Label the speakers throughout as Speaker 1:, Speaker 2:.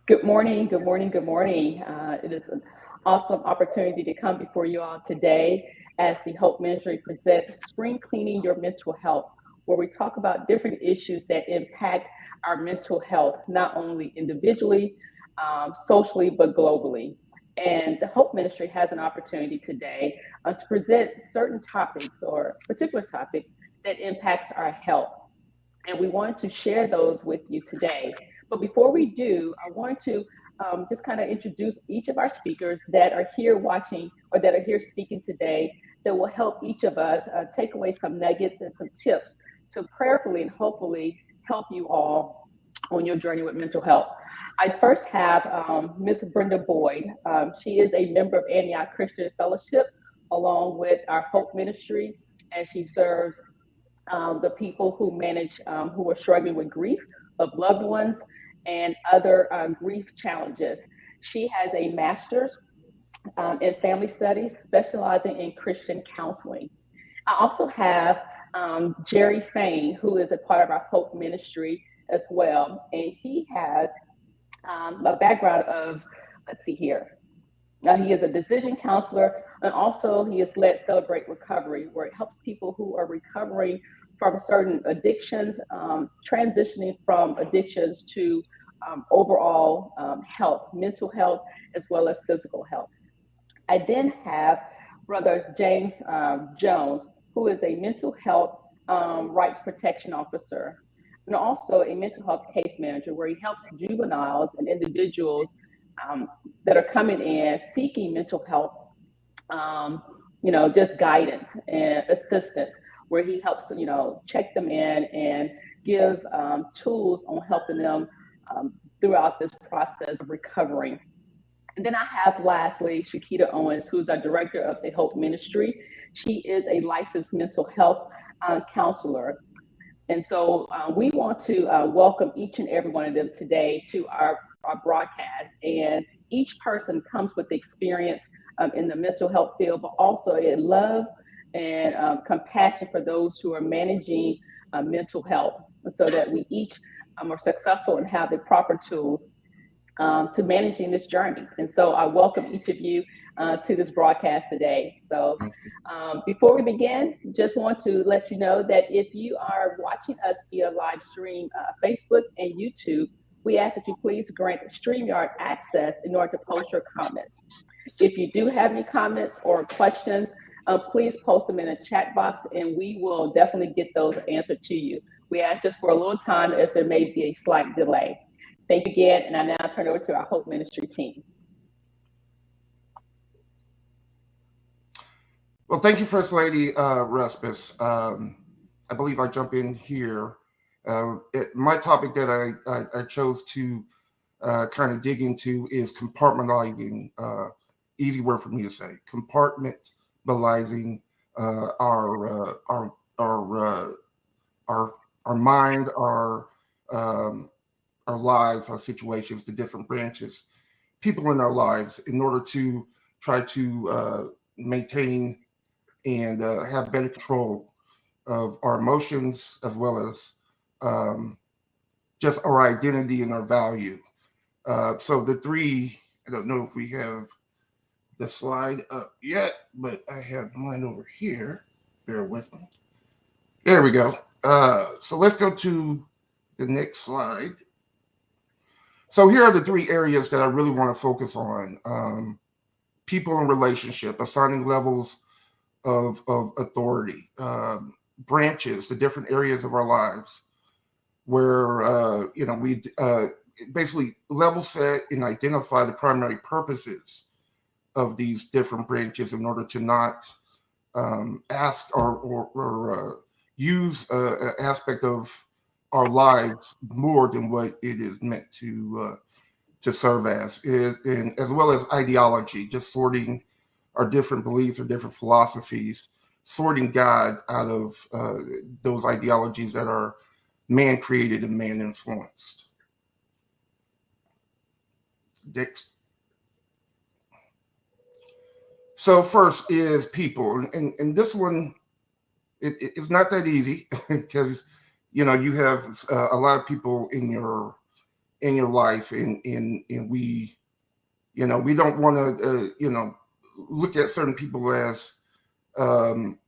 Speaker 1: Good morning, good morning, good morning. It is an awesome opportunity to come before you all today as the Hope Ministry presents Spring Cleaning Your Mental Health, where we talk about different issues that impact our mental health, not only individually, socially, but globally. And the Hope Ministry has an opportunity today to present certain topics or particular topics that impacts our health, and we want to share those with you today. But before we do, I want to just kind of introduce each of our speakers that are here watching or that are here speaking today that will help each of us take away some nuggets and some tips to prayerfully and hopefully help you all on your journey with mental health. I first have Ms. Brenda Boyd. She is a member of Antioch Christian Fellowship along with our Hope Ministry, and she serves the people who manage, who are struggling with grief of loved ones and other grief challenges. She has a master's in family studies, specializing in Christian counseling. I also have Jerry Fain, who is a part of our Hope Ministry as well, and he has a background of, let's see here, he is a decision counselor, and also he has led Celebrate Recovery, where it helps people who are recovering from certain addictions, transitioning from addictions to overall health, mental health, as well as physical health. I then have Brother James Jones, who is a mental health rights protection officer and also a mental health case manager, where he helps juveniles and individuals um, that are coming in seeking mental health, um, just guidance and assistance, where he helps, check them in and give tools on helping them throughout this process of recovering. And then I have lastly Shakita Owens, who's our director of the Hope Ministry. She is a licensed mental health counselor. And so we want to welcome each and every one of them today to our broadcast. And each person comes with experience in the mental health field, but also in love and compassion for those who are managing mental health, so that we each are successful and have the proper tools to managing this journey. And so I welcome each of you to this broadcast today. So before we begin, just want to let you know that if you are watching us via live stream, Facebook and YouTube, we ask that you please grant StreamYard access in order to post your comments. If you do have any comments or questions, please post them in a chat box and we will definitely get those answered to you. We ask just for a little time as there may be a slight delay. Thank you again, and I now turn it over to our Hope Ministry team.
Speaker 2: Well, thank you, First Lady Respis. I believe I jump in here. My topic that I chose to kind of dig into is compartmentalizing. Easy word for me to say. Compartmentalizing our mind, our lives, our situations, the different branches, people in our lives, in order to try to maintain and have better control of our emotions, as well as just our identity and our value. So the three, I don't know if we have the slide up yet, but I have mine over here. Bear with me. There we go. So let's go to the next slide. So here are the three areas that I really want to focus on. People and relationship, assigning levels of authority, branches, the different areas of our lives where, we basically level set and identify the primary purposes of these different branches in order to not ask or use an aspect of our lives more than what it is meant to serve as, and as well as ideology, just sorting our different beliefs or different philosophies, sorting God out of those ideologies that are man created and man influenced. Next. So first is people, and this one, it's not that easy because you have a lot of people in your in your life, and we, we don't want to, look at certain people um,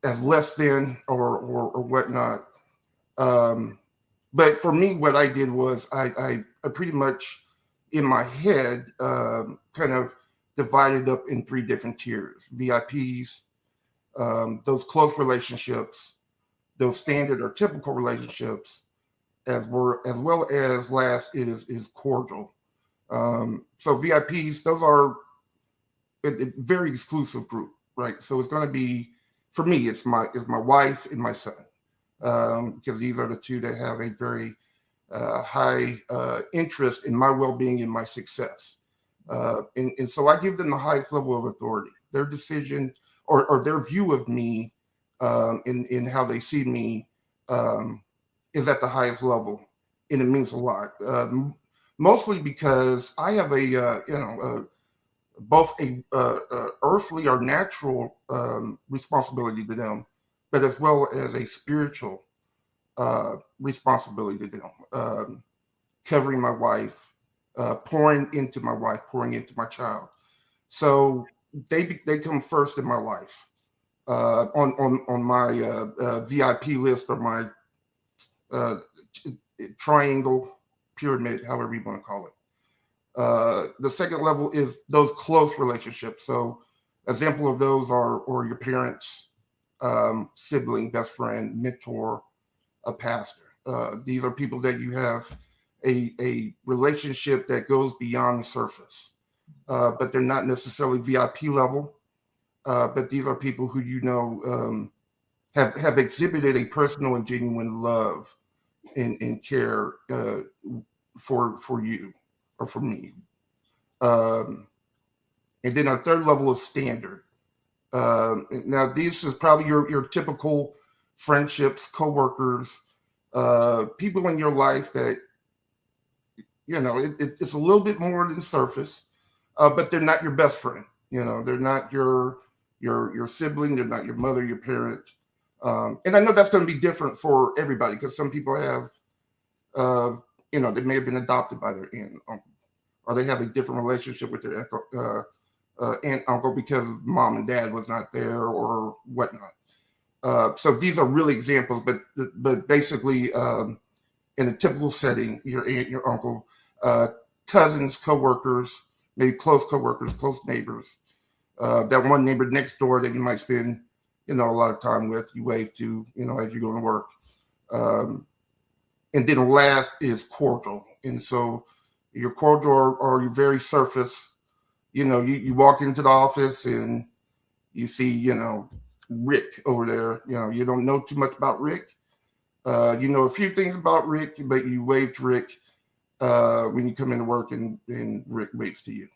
Speaker 2: as less than or whatnot. Um, but for me, what I did was I pretty much in my head kind of divided up in three different tiers: VIPs, those close relationships, those standard or typical relationships, as well as last is cordial. So VIPs, those are it's very exclusive group, right? So it's going to be, for me, it's my wife and my son, because these are the two that have a very high interest in my well-being and my success. And so I give them the highest level of authority. Their decision or their view of me, in how they see me, um, is at the highest level, and it means a lot. Mostly because I have both a earthly or natural responsibility to them, but as well as a spiritual responsibility to them. Covering my wife, pouring into my wife, pouring into my child. So they come first in my life, on my VIP list, or my uh, triangle pyramid, however you want to call it. The second level is those close relationships. So, example of those are or your parents, sibling, best friend, mentor, a pastor. These are people that you have a relationship that goes beyond the surface, but they're not necessarily VIP level. But these are people who have exhibited a personal and genuine love and care, for you or for me. Um, and then our third level is standard. Now, this is probably your typical friendships, coworkers, people in your life that it's a little bit more than the surface, but they're not your best friend. They're not your sibling. They're not your mother, your parent. And I know that's going to be different for everybody, because some people have, uh, they may have been adopted by their aunt and uncle, or they have a different relationship with their uncle, aunt, uncle, because mom and dad was not there or whatnot. So these are really examples, but basically, in a typical setting, your aunt, your uncle, uh, cousins, coworkers, maybe close coworkers, close neighbors, that one neighbor next door that you might spend, a lot of time with, you wave to, as you're going to work. Um, and then last is cordial. And so your cordial or your very surface, you walk into the office and you see, Rick over there. You don't know too much about Rick. You know a few things about Rick, but you wave to Rick when you come into work, and Rick waves to you.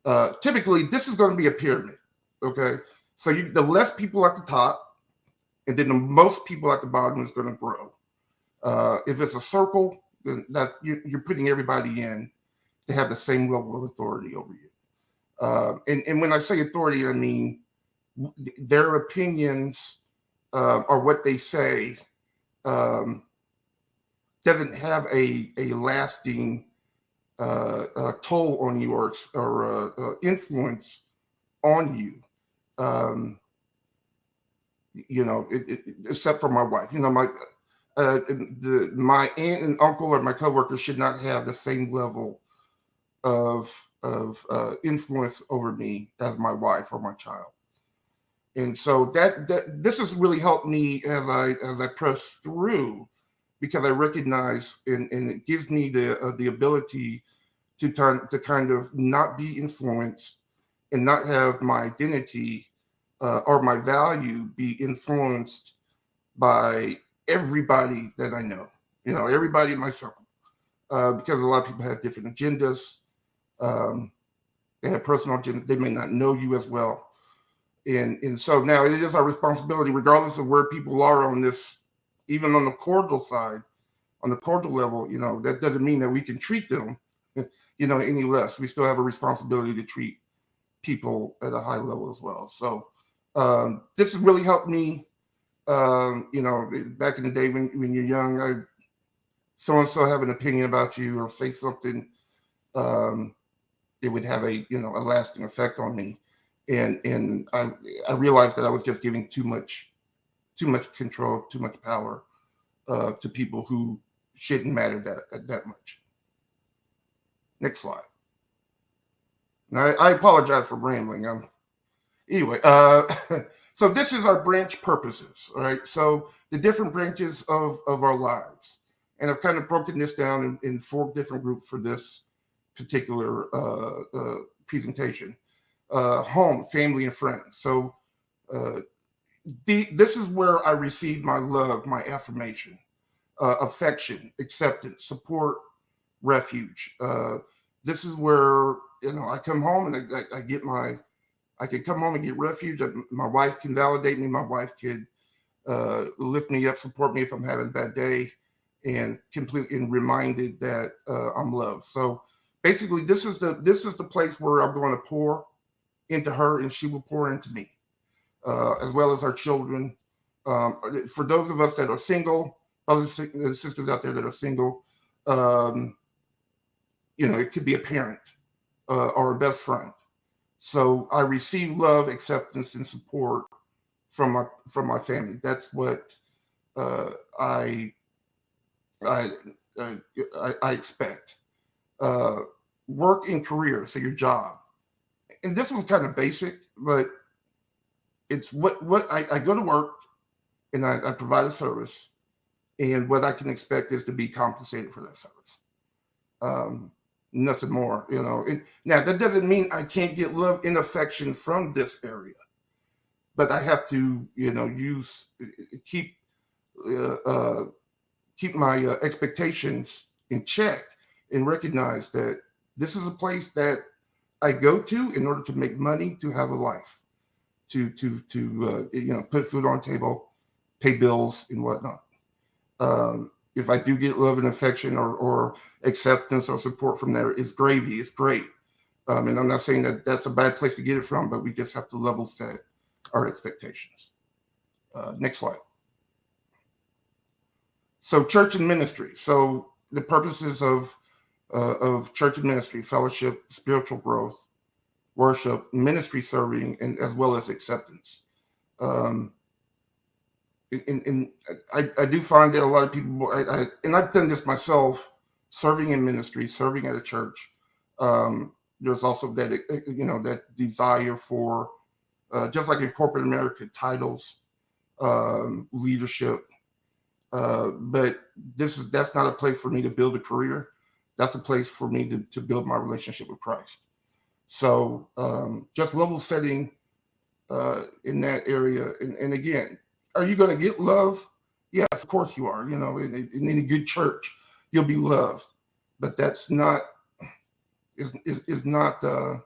Speaker 2: So, typically, this is going to be a pyramid. Okay, so the less people at the top, and then the most people at the bottom is going to grow. If it's a circle, then that you're putting everybody in to have the same level of authority over you. And when I say authority, I mean their opinions, or what they say, um, doesn't have a lasting toll on you, or influence on you. Um, Except for my wife. My aunt and uncle or my coworkers should not have the same level of influence over me as my wife or my child. And so that this has really helped me as I press through, because I recognize, and it gives me the ability to kind of not be influenced, and not have my identity, or my value be influenced by everybody that I know. Everybody in my circle, because a lot of people have different agendas. Um, they have personal agendas. They may not know you as well. And so now it is our responsibility, regardless of where people are on this, even on the cordial side, on the cordial level, that doesn't mean that we can treat them, any less. We still have a responsibility to treat people at a high level as well. So, this has really helped me. Back in the day when you're young, so have an opinion about you or say something, um, it would have a lasting effect on me. And I realized that I was just giving too much control, too much power to people who shouldn't matter that much. Next slide. Now, I apologize for rambling. Anyway, so this is our branch purposes, all right? So the different branches of our lives. And I've kind of broken this down in 4 different groups for this particular presentation. Home, family, and friends. So uh, this is where I receive my love, my affirmation, affection, acceptance, support, refuge. This is where I come home and I can come home and get refuge. My wife can validate me. My wife can lift me up, support me if I'm having a bad day, and reminded that I'm loved. So basically, this is the place where I'm going to pour into her, and she will pour into me, as well as our children. For those of us that are single, brothers and sisters out there that are single, um, it could be a parent or a best friend. So I receive love, acceptance, and support from my family. That's what uh, I, I, I expect. Uh, Work and career, so your job. And this was kind of basic, but it's what I go to work and I provide a service, and what I can expect is to be compensated for that service. Um, Nothing more, now that doesn't mean I can't get love and affection from this area, but I have to, use keep uh, uh, keep my expectations in check and recognize that this is a place that I go to in order to make money, to have a life, to put food on the table, pay bills and whatnot. If I do get love and affection or acceptance or support from there, it's gravy. It's great. And I'm not saying that that's a bad place to get it from, but we just have to level set our expectations. Next slide. So church and ministry. So the purposes of church and ministry: fellowship, spiritual growth, worship, ministry serving, and as well as acceptance. Um, and I do find that a lot of people, and I've done this myself, serving in ministry, serving at a church. There's also that desire for, just like in corporate America, titles, leadership. But that's not a place for me to build a career. That's a place for me to build my relationship with Christ. So just level setting in that area. And again, are you going to get love? Yes, of course you are. In any good church, you'll be loved. But that's not is not uh,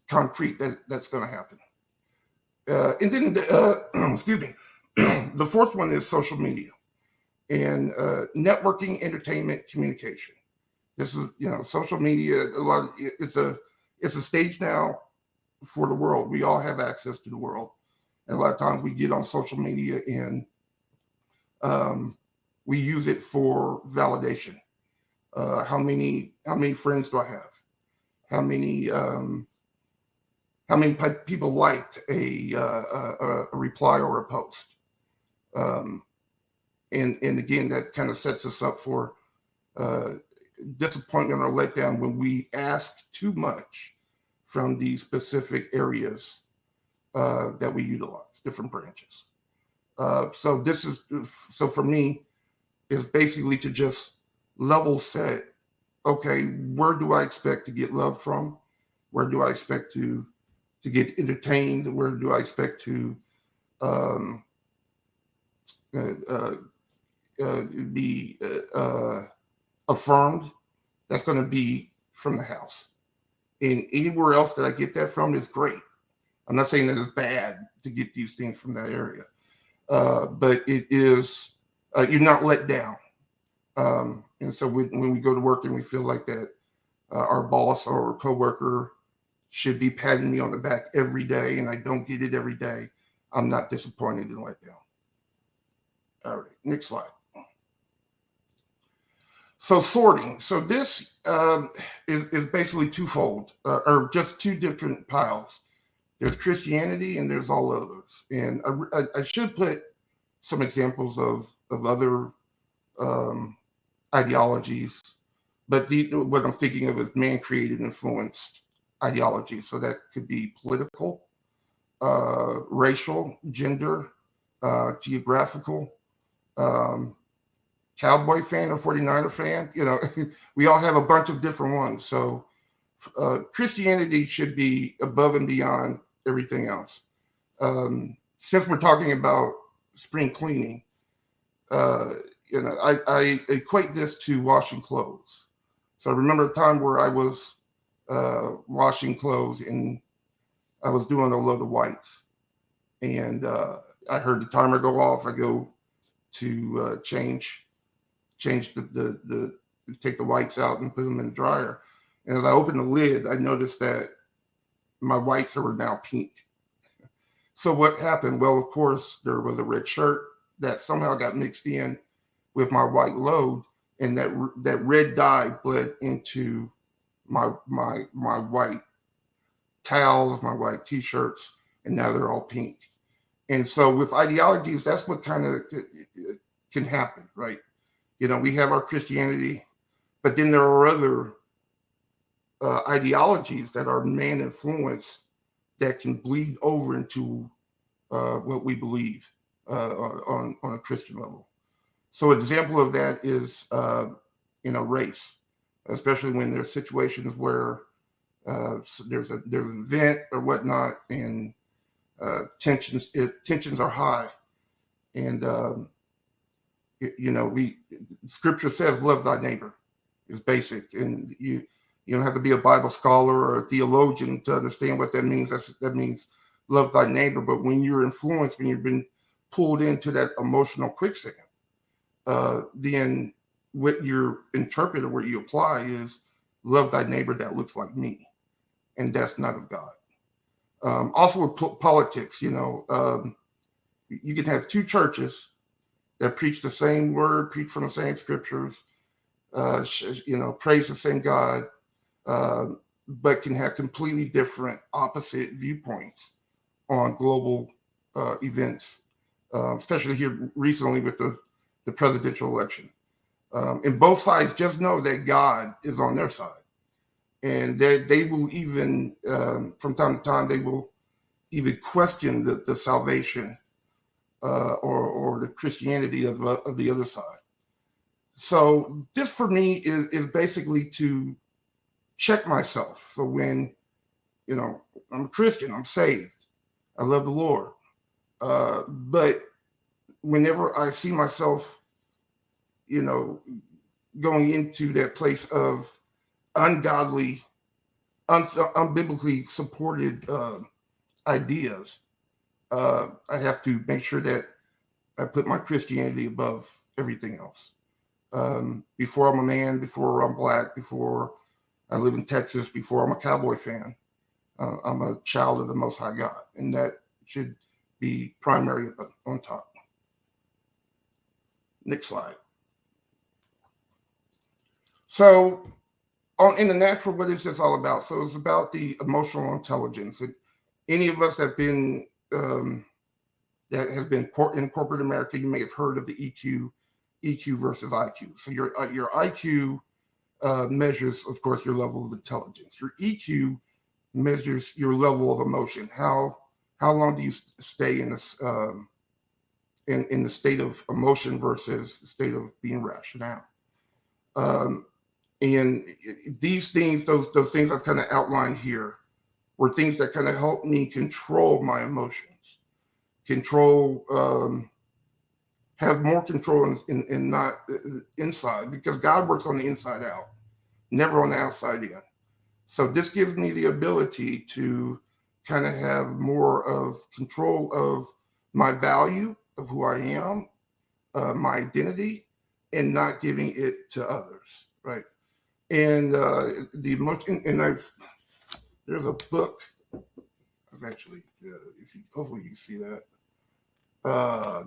Speaker 2: concrete that's going to happen. And then, excuse me, the fourth one is social media and networking, entertainment, communication. This is, social media. It's a stage now for the world. We all have access to the world, and a lot of times we get on social media and we use it for validation. How many friends do I have? How many people liked a reply or a post? Um, and again, that kind of sets us up for uh, disappointment or letdown when we ask too much from these specific areas that we utilize, different branches. So for me, is basically to just level set. Okay, where do I expect to get love from? Where do I expect to get entertained? Where do I expect to um, uh, uh, be affirmed? That's going to be from the house. And anywhere else that I get that from is great. I'm not saying that it's bad to get these things from that area, but it is, you're not let down. And so when we go to work and we feel like that our boss or coworker should be patting me on the back every day and I don't get it every day, I'm not disappointed and let down. All right, next slide. So sorting. So this is basically twofold, or just two different piles. There's Christianity and there's all others. And I should put some examples of other um, ideologies, but what I'm thinking of is man-created influenced ideologies. So that could be political, racial, gender, geographical, um, Cowboy fan or 49er fan. We all have a bunch of different ones. So Christianity should be above and beyond everything else. Since we're talking about spring cleaning, uh, I equate this to washing clothes. So I remember a time where I was washing clothes and I was doing a load of whites, and I heard the timer go off. I go to change the take the whites out and put them in the dryer. And as I opened the lid, I noticed that my whites were now pink. So what happened? Well, of course, there was a red shirt that somehow got mixed in with my white load, and that red dye bled into my white towels, my white t-shirts, and now they're all pink. And so with ideologies, that's what kind of can happen, right? We have our Christianity, but then there are other ideologies that are man influenced that can bleed over into what we believe on a Christian level. So an example of that is race, especially when there's situations where there's an event or whatnot, and tensions are high, and Scripture says love thy neighbor is basic, and you don't have to be a Bible scholar or a theologian to understand what that means. That means love thy neighbor. But when you're influenced, when you've been pulled into that emotional quicksand, then what you interpret or what you apply is love thy neighbor that looks like me, and that's not of God. Also with politics, you can have two churches that preach the same word, preach from the same scriptures, praise the same God, but can have completely different, opposite viewpoints on global events, especially here recently with the presidential election. And both sides just know that God is on their side. And they will even, from time to time, they will even question the salvation or the Christianity of the other side. So this for me is basically to check myself. So when, I'm a Christian, I'm saved, I love the Lord. But whenever I see myself, going into that place of ungodly, unbiblically supported ideas, I have to make sure that I put my Christianity above everything else. Before I'm a man, before I'm black, before I live in Texas, before I'm a Cowboy fan, I'm a child of the Most High God, and that should be primary on top. Next slide. So in the natural, what is this all about? So it's about the emotional intelligence. And any of us that have been in corporate America, you may have heard of the EQ versus IQ. So your IQ measures, of course, your level of intelligence. Your EQ measures your level of emotion. How long do you stay in this in the state of emotion versus the state of being rational? And these things, those things I've kind of outlined here, were things that kind of help me control my emotions, have more control in not inside, because God works on the inside out, never on the outside in. So this gives me the ability to kind of have more of control of my value of who I am, my identity, and not giving it to others, right? And the emotion, and there's a book. I've actually, hopefully you can see that.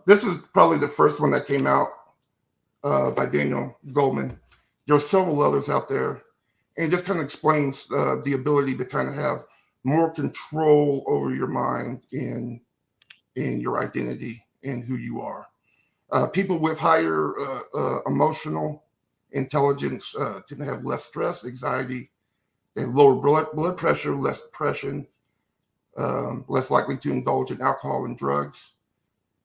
Speaker 2: This is probably the first one that came out by Daniel Goleman. There are several others out there, and it just kind of explains the ability to kind of have more control over your mind and your identity and who you are. People with higher emotional intelligence tend to have less stress, anxiety, they have lower blood pressure, less depression, less likely to indulge in alcohol and drugs,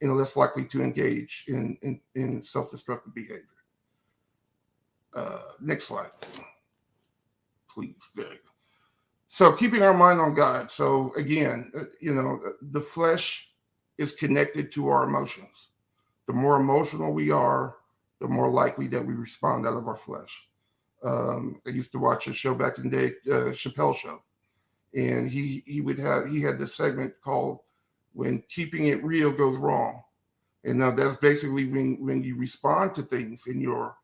Speaker 2: and less likely to engage in self-destructive behavior. Next slide, please. There you go. So keeping our mind on God. So again, the flesh is connected to our emotions. The more emotional we are, the more likely that we respond out of our flesh. I used to watch a show back in the day, Chappelle Show, and he had this segment called "When Keeping It Real Goes Wrong," and now that's basically when you respond to things in your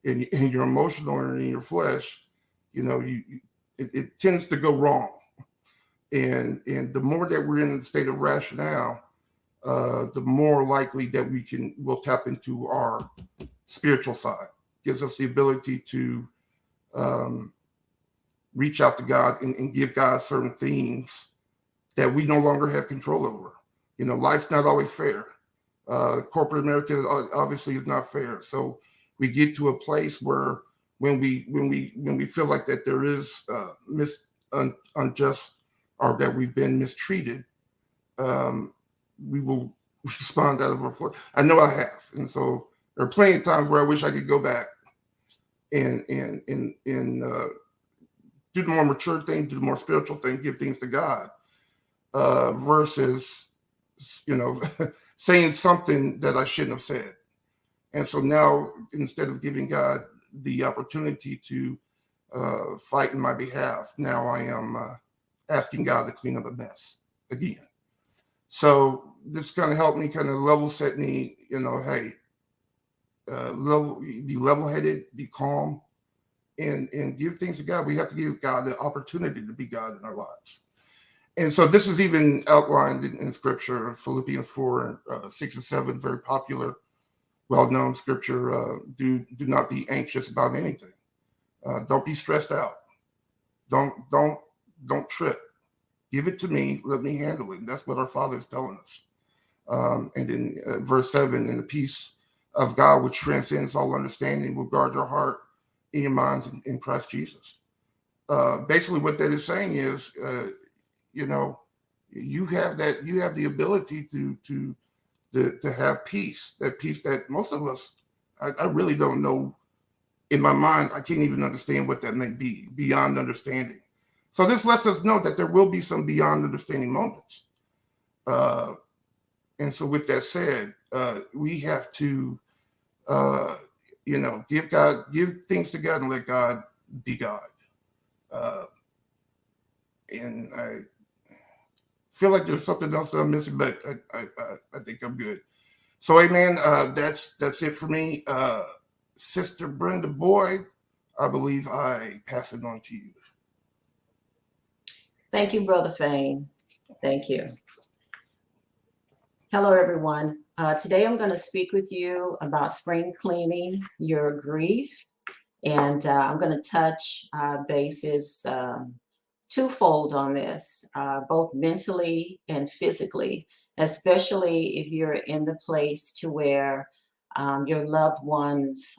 Speaker 2: emotional or in your flesh, it tends to go wrong, and the more that we're in the state of rationale, the more likely that we'll tap into our spiritual side. Gives us the ability to reach out to God and give God certain things that we no longer have control over. Life's not always fair. Corporate America obviously is not fair. So we get to a place where when we feel like that there is unjust or that we've been mistreated, we will respond out of our flesh. I know I have, and so there are plenty of times where I wish I could go back and do the more mature thing, do the more spiritual thing, give things to God, versus saying something that I shouldn't have said. And so now, instead of giving God the opportunity to fight in my behalf, now I am asking God to clean up a mess again. So this kind of helped me kind of level set me, hey, be level-headed, be calm, and give things to God. We have to give God the opportunity to be God in our lives. And so this is even outlined in scripture, Philippians 4, 6 and 7, very popular, well-known scripture. Do not be anxious about anything. Don't be stressed out. Don't trip. Give it to me. Let me handle it. And that's what our Father is telling us. And in verse 7, and the peace of God, which transcends all understanding, will guard your heart and your minds in Christ Jesus. Basically, what that is saying is, you have the ability to have peace. That peace that most of us, I really don't know. In my mind, I can't even understand what that may be, beyond understanding. So this lets us know that there will be some beyond understanding moments. And so with that said, we have to, give things to God and let God be God. And I feel like there's something else that I'm missing, but I think I'm good. So, amen. That's it for me. Sister Brenda Boyd, I believe I pass it on to you.
Speaker 3: Thank you, Brother Fane. Thank you. Hello, everyone. Today I'm going to speak with you about spring cleaning your grief. And I'm going to touch bases twofold on this, both mentally and physically, especially if you're in the place to where your loved ones'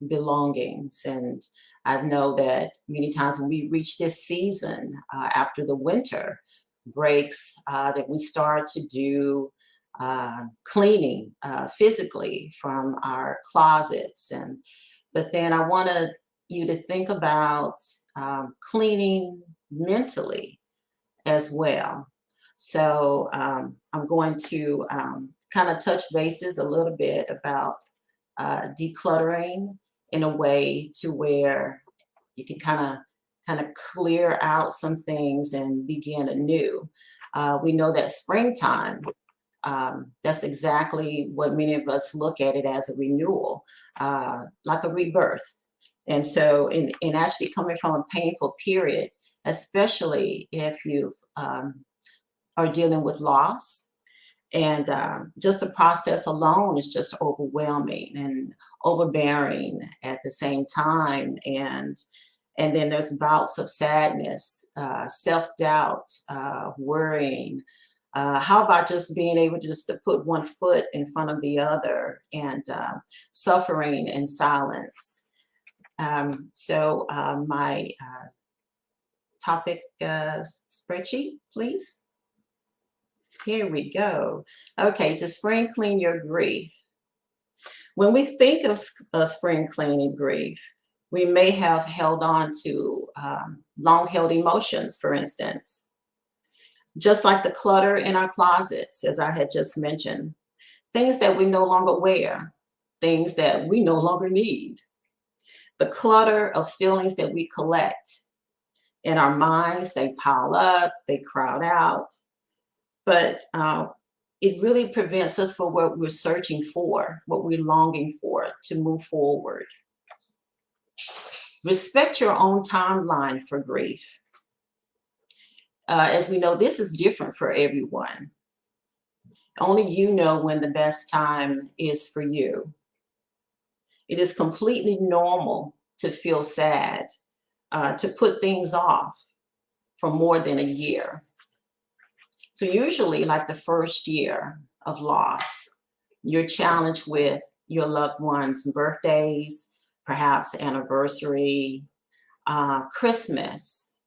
Speaker 3: belongings. And I know that many times when we reach this season after the winter breaks, that we start to do cleaning physically from our closets. But then I want you to think about cleaning mentally as well. So I'm going to kind of touch bases a little bit about decluttering in a way to where you can kind of clear out some things and begin anew. We know that springtime, that's exactly what many of us look at it as, a renewal, like a rebirth. And so in actually coming from a painful period, especially if you are dealing with loss, And just the process alone is just overwhelming and overbearing at the same time. And then there's bouts of sadness, self-doubt, worrying. How about just being able just to put one foot in front of the other, and suffering in silence? My topic spreadsheet, please. Here we go. Okay, to spring clean your grief. When we think of spring cleaning grief, we may have held on to long-held emotions, for instance. Just like the clutter in our closets, as I had just mentioned, things that we no longer wear, things that we no longer need. The clutter of feelings that we collect in our minds, they pile up, they crowd out. But it really prevents us from what we're searching for, what we're longing for to move forward. Respect your own timeline for grief. As we know, this is different for everyone. Only you know when the best time is for you. It is completely normal to feel sad, to put things off for more than a year. So usually, like the first year of loss, you're challenged with your loved ones' birthdays, perhaps anniversary, Christmas,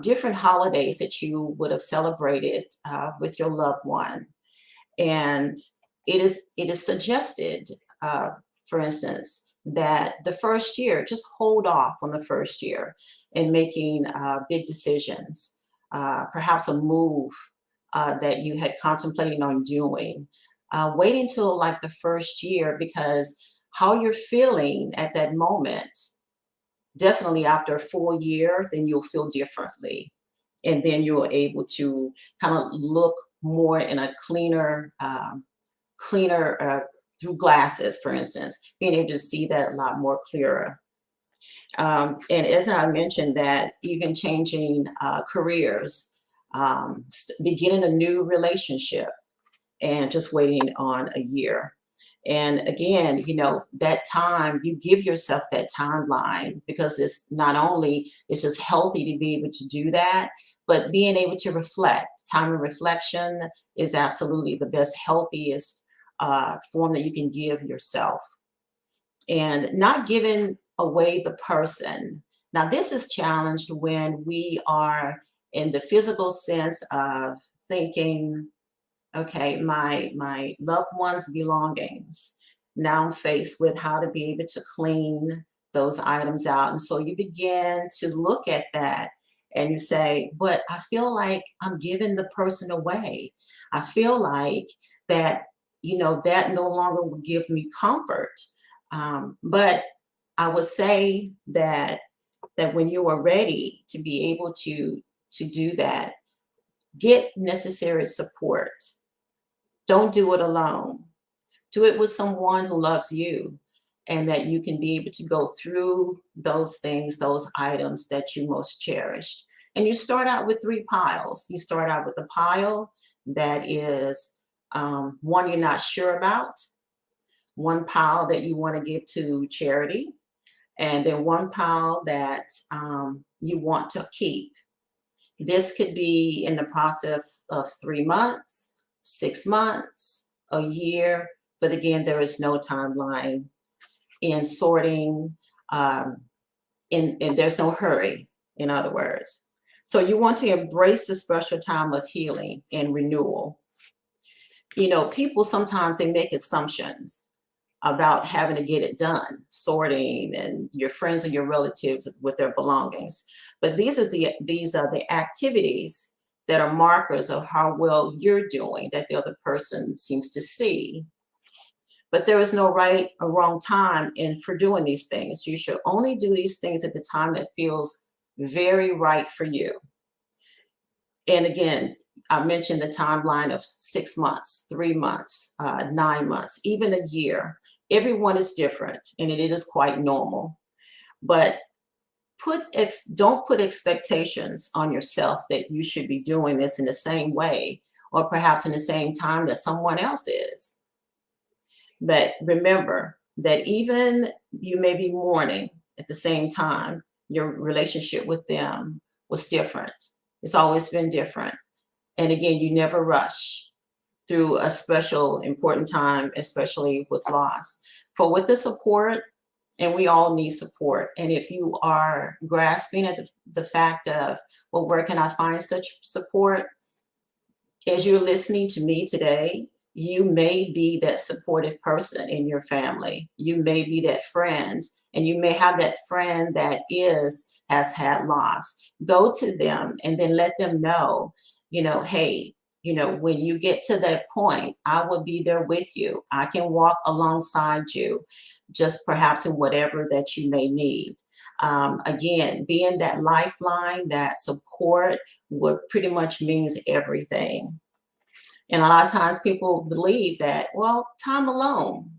Speaker 3: different holidays that you would have celebrated with your loved one. And it is suggested, for instance, that the first year, just hold off on the first year in making big decisions. Perhaps a move that you had contemplated on doing. Wait until like the first year, because how you're feeling at that moment, definitely after a full year, then you'll feel differently. And then you're able to kind of look more in a cleaner through glasses, for instance, being able to see that a lot more clearer. And as I mentioned, that even changing careers, beginning a new relationship, and just waiting on a year. And again, you know, that time, you give yourself that timeline, because it's not only, it's just healthy to be able to do that, but being able to reflect. Time of reflection is absolutely the best, healthiest form that you can give yourself. And not giving away the person. Now, this is challenged when we are in the physical sense of thinking, okay, my loved one's belongings. Now I'm faced with how to be able to clean those items out. And so you begin to look at that and you say, but I feel like I'm giving the person away. I feel like that, you know, that no longer will give me comfort. But I would say that when you are ready to be able to do that, get necessary support. Don't do it alone. Do it with someone who loves you, and that you can be able to go through those things, those items that you most cherished. And you start out with 3 piles. You start out with a pile that is one you're not sure about, one pile that you want to give to charity, and then one pile that you want to keep. This could be in the process of 3 months, 6 months, a year, but again, there is no timeline in sorting, and there's no hurry, in other words. So you want to embrace the special time of healing and renewal. You know, people sometimes they make assumptions about having to get it done, sorting, and your friends and your relatives with their belongings. But these are the activities that are markers of how well you're doing, that the other person seems to see. But there is no right or wrong time for doing these things. You should only do these things at the time that feels very right for you. And again, I mentioned the timeline of 6 months, 3 months, 9 months, even a year. Everyone is different, and it is quite normal. But don't put expectations on yourself that you should be doing this in the same way or perhaps in the same time that someone else is. But remember that even you may be mourning at the same time, your relationship with them was different. It's always been different. And again, you never rush through a special important time, especially with loss. For with the support, and we all need support. And if you are grasping at the fact of, well, where can I find such support? As you're listening to me today, you may be that supportive person in your family. You may be that friend, and you may have that friend that has had loss. Go to them and then let them know, hey, when you get to that point, I will be there with you. I can walk alongside you, just perhaps in whatever that you may need. Again, being that lifeline, that support, what pretty much means everything. And a lot of times people believe that, well, time alone,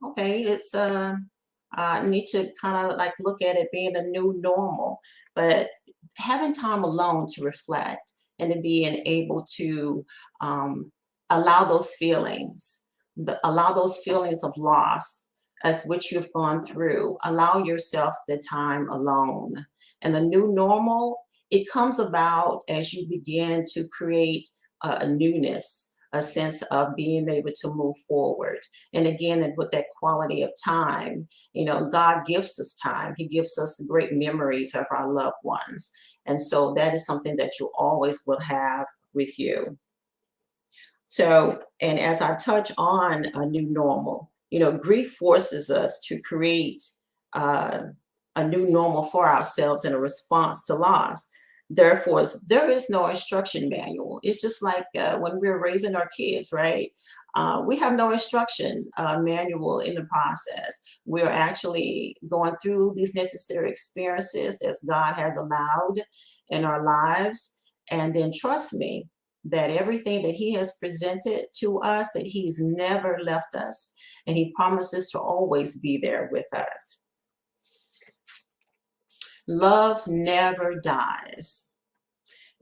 Speaker 3: okay, it's I need to kind of like look at it being a new normal, but having time alone to reflect and to being able to allow those feelings, of loss as which you've gone through, allow yourself the time alone. And the new normal, it comes about as you begin to create a newness, a sense of being able to move forward. And again, with that quality of time, God gives us time. He gives us great memories of our loved ones. And so that is something that you always will have with you. So, and as I touch on a new normal, grief forces us to create a new normal for ourselves in a response to loss. Therefore, there is no instruction manual. It's just like when we're raising our kids, right? We have no instruction manual in the process. We're actually going through these necessary experiences as God has allowed in our lives. And then trust me, that everything that He has presented to us, that He's never left us, and He promises to always be there with us. Love never dies.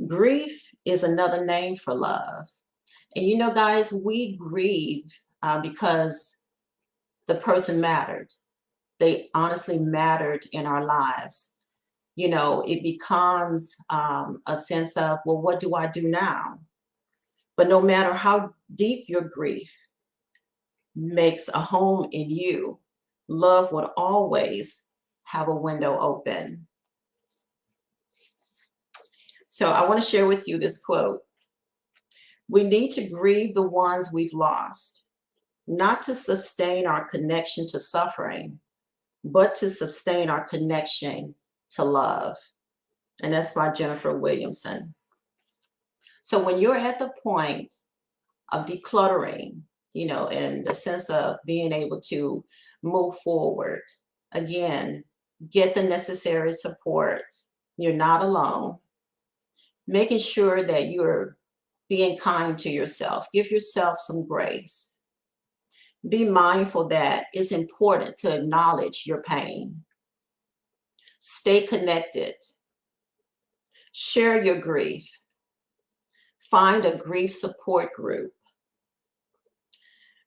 Speaker 3: Grief is another name for love. And guys, we grieve because the person mattered. They honestly mattered in our lives. It becomes a sense of, well, what do I do now? But no matter how deep your grief makes a home in you, love would always have a window open. So I want to share with you this quote. We need to grieve the ones we've lost, not to sustain our connection to suffering, but to sustain our connection to love. And that's by Jennifer Williamson. So when you're at the point of decluttering, in the sense of being able to move forward, again, get the necessary support. You're not alone. Making sure that you're being kind to yourself. Give yourself some grace. Be mindful that it's important to acknowledge your pain. Stay connected. Share your grief. Find a grief support group.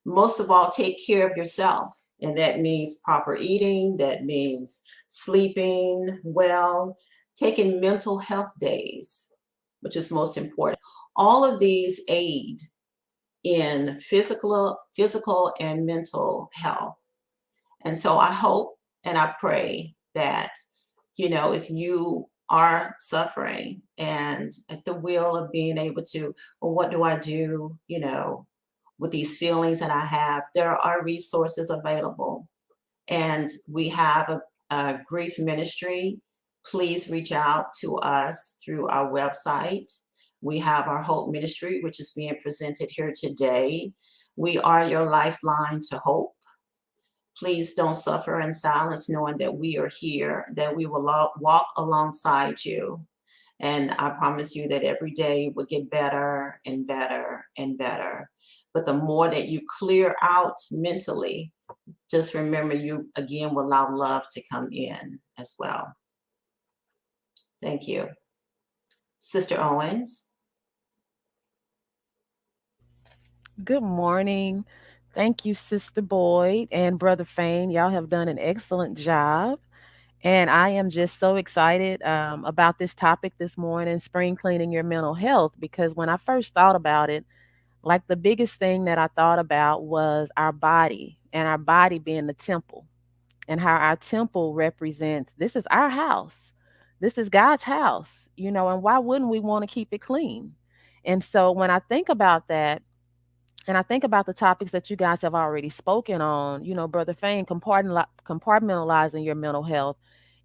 Speaker 3: Most of all, take care of yourself. And that means proper eating. That means sleeping well, taking mental health days, which is most important. All of these aid in physical and mental health. And so I hope and I pray that, if you are suffering and at the will of being able to, well, what do I do, with these feelings that I have, there are resources available. And we have a grief ministry. Please reach out to us through our website. We have our Hope Ministry, which is being presented here today. We are your lifeline to hope. Please don't suffer in silence, knowing that we are here, that we will walk alongside you. And I promise you that every day will get better and better and better. But the more that you clear out mentally, just remember you again will allow love to come in as well. Thank you. Sister Owens.
Speaker 4: Good morning. Thank you, Sister Boyd and Brother Fain. Y'all have done an excellent job. And I am just so excited about this topic this morning, spring cleaning your mental health, because when I first thought about it, like the biggest thing that I thought about was our body and our body being the temple and how our temple represents this is our house. This is God's house, and why wouldn't we want to keep it clean? And so when I think about that, and I think about the topics that you guys have already spoken on, Brother Fain, compartmentalizing your mental health.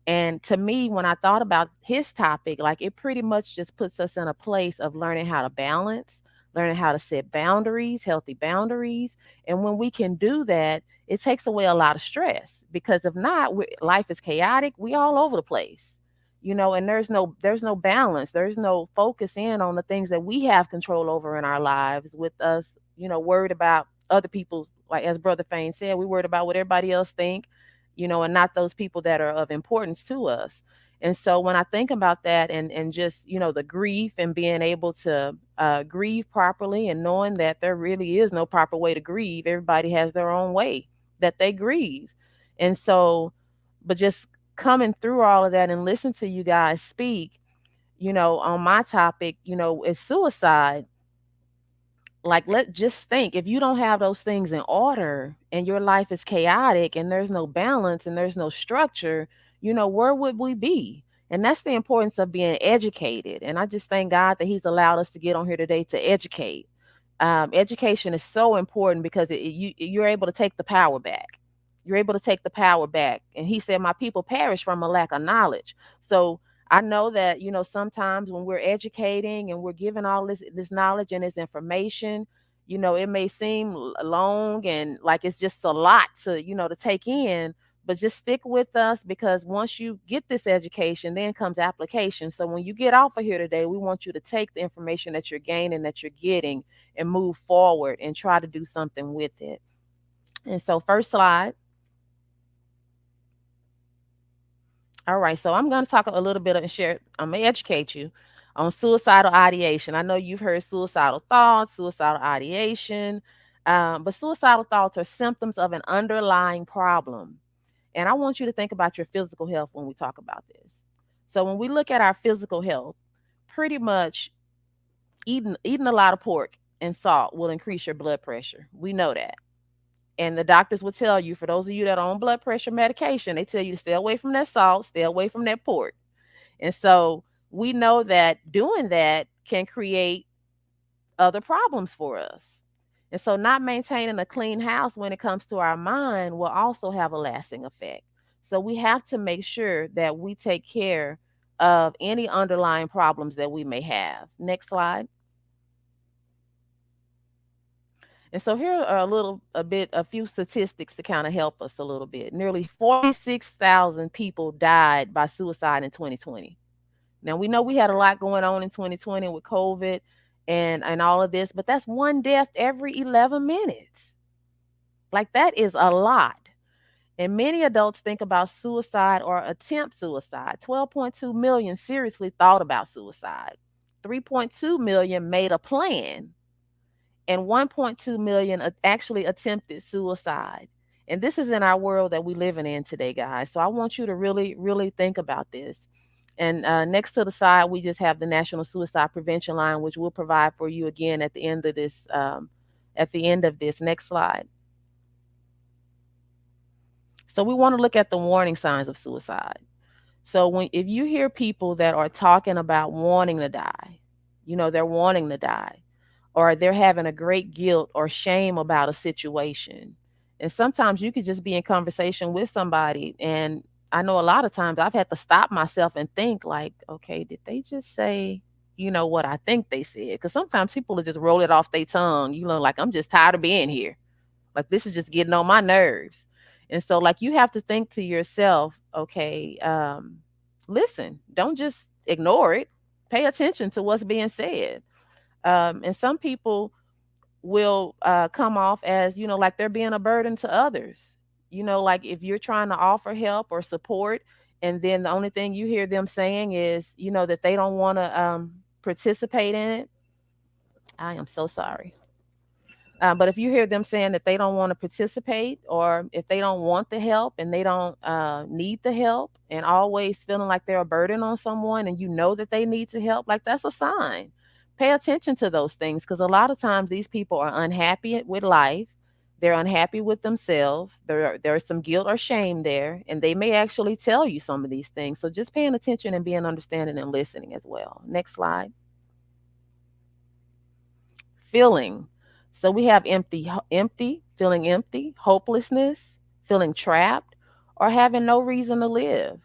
Speaker 4: And to me, when I thought about his topic, like it pretty much just puts us in a place of learning how to balance, learning how to set boundaries, healthy boundaries. And when we can do that, it takes away a lot of stress because if not, life is chaotic. We all over the place. And there's no balance. There's no focus in on the things that we have control over in our lives with us, worried about other people's, like as Brother Fain said, we worried about what everybody else think, and not those people that are of importance to us. And so when I think about that and just, the grief and being able to grieve properly and knowing that there really is no proper way to grieve, everybody has their own way that they grieve. And so, but just coming through all of that and listen to you guys speak, on my topic, is suicide. Like, let just think, if you don't have those things in order and your life is chaotic and there's no balance and there's no structure, where would we be? And that's the importance of being educated. And I just thank God that he's allowed us to get on here today to educate. Education is so important because you're able to take the power back. You're able to take the power back. And he said, my people perish from a lack of knowledge. So I know that, sometimes when we're educating and we're giving all this knowledge and this information, it may seem long and like it's just a lot to take in, but just stick with us because once you get this education, then comes application. So when you get off of here today, we want you to take the information that you're gaining, that you're getting, and move forward and try to do something with it. And so first slide. All right, so I'm going to talk a little bit and share. I'm going to educate you on suicidal ideation. I know you've heard suicidal thoughts, suicidal ideation, but suicidal thoughts are symptoms of an underlying problem. And I want you to think about your physical health when we talk about this. So when we look at our physical health, pretty much eating a lot of pork and salt will increase your blood pressure. We know that. And the doctors will tell you, for those of you that are on blood pressure medication, they tell you to stay away from that salt, stay away from that pork. And so we know that doing that can create other problems for us. And so not maintaining a clean house when it comes to our mind will also have a lasting effect. So we have to make sure that we take care of any underlying problems that we may have. Next slide. And so here are a few statistics to kind of help us a little bit. Nearly 46,000 people died by suicide in 2020. Now we know we had a lot going on in 2020 with COVID and all of this, but that's one death every 11 minutes. Like that is a lot. And many adults think about suicide or attempt suicide. 12.2 million seriously thought about suicide. 3.2 million made a plan and 1.2 million actually attempted suicide. And this is in our world that we living in today, guys. So I want you to really, really think about this. And next to the side, we just have the National Suicide Prevention Line, which we'll provide for you again at the end of this. At the end of this, next slide. So we want to look at the warning signs of suicide. So if you hear people that are talking about wanting to die, they're wanting to die, or they're having a great guilt or shame about a situation. And sometimes you could just be in conversation with somebody. And I know a lot of times I've had to stop myself and think like, okay, did they just say, what I think they said? Because sometimes people will just roll it off their tongue, like I'm just tired of being here. Like this is just getting on my nerves. And so like you have to think to yourself, okay, listen, don't just ignore it. Pay attention to what's being said. And some people will come off as, like they're being a burden to others. Like if you're trying to offer help or support, and then the only thing you hear them saying is, that they don't want to participate in it. I am so sorry. But if you hear them saying that they don't want to participate, or if they don't want the help and they don't need the help, and always feeling like they're a burden on someone, and you know that they need to help, like that's a sign. Pay attention to those things, because a lot of times these people are unhappy with life. They're unhappy with themselves. There's some guilt or shame there, and they may actually tell you some of these things. So just paying attention and being understanding and listening as well. Next slide. Feeling. So we have empty, feeling empty, hopelessness, feeling trapped, or having no reason to live.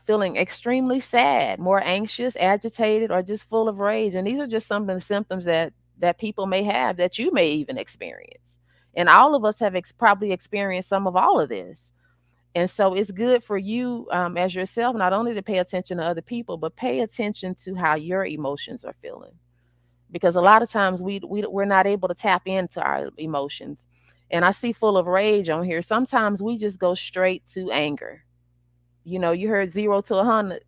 Speaker 4: Feeling extremely sad, more anxious, agitated, or just full of rage. And these are just some of the symptoms that people may have, that you may even experience. And all of us have probably experienced some of all of this. And so it's good for you, as yourself, not only to pay attention to other people, but pay attention to how your emotions are feeling, because a lot of times we're not able to tap into our emotions. And I see full of rage on here. Sometimes we just go straight to anger. You heard 0 to 100.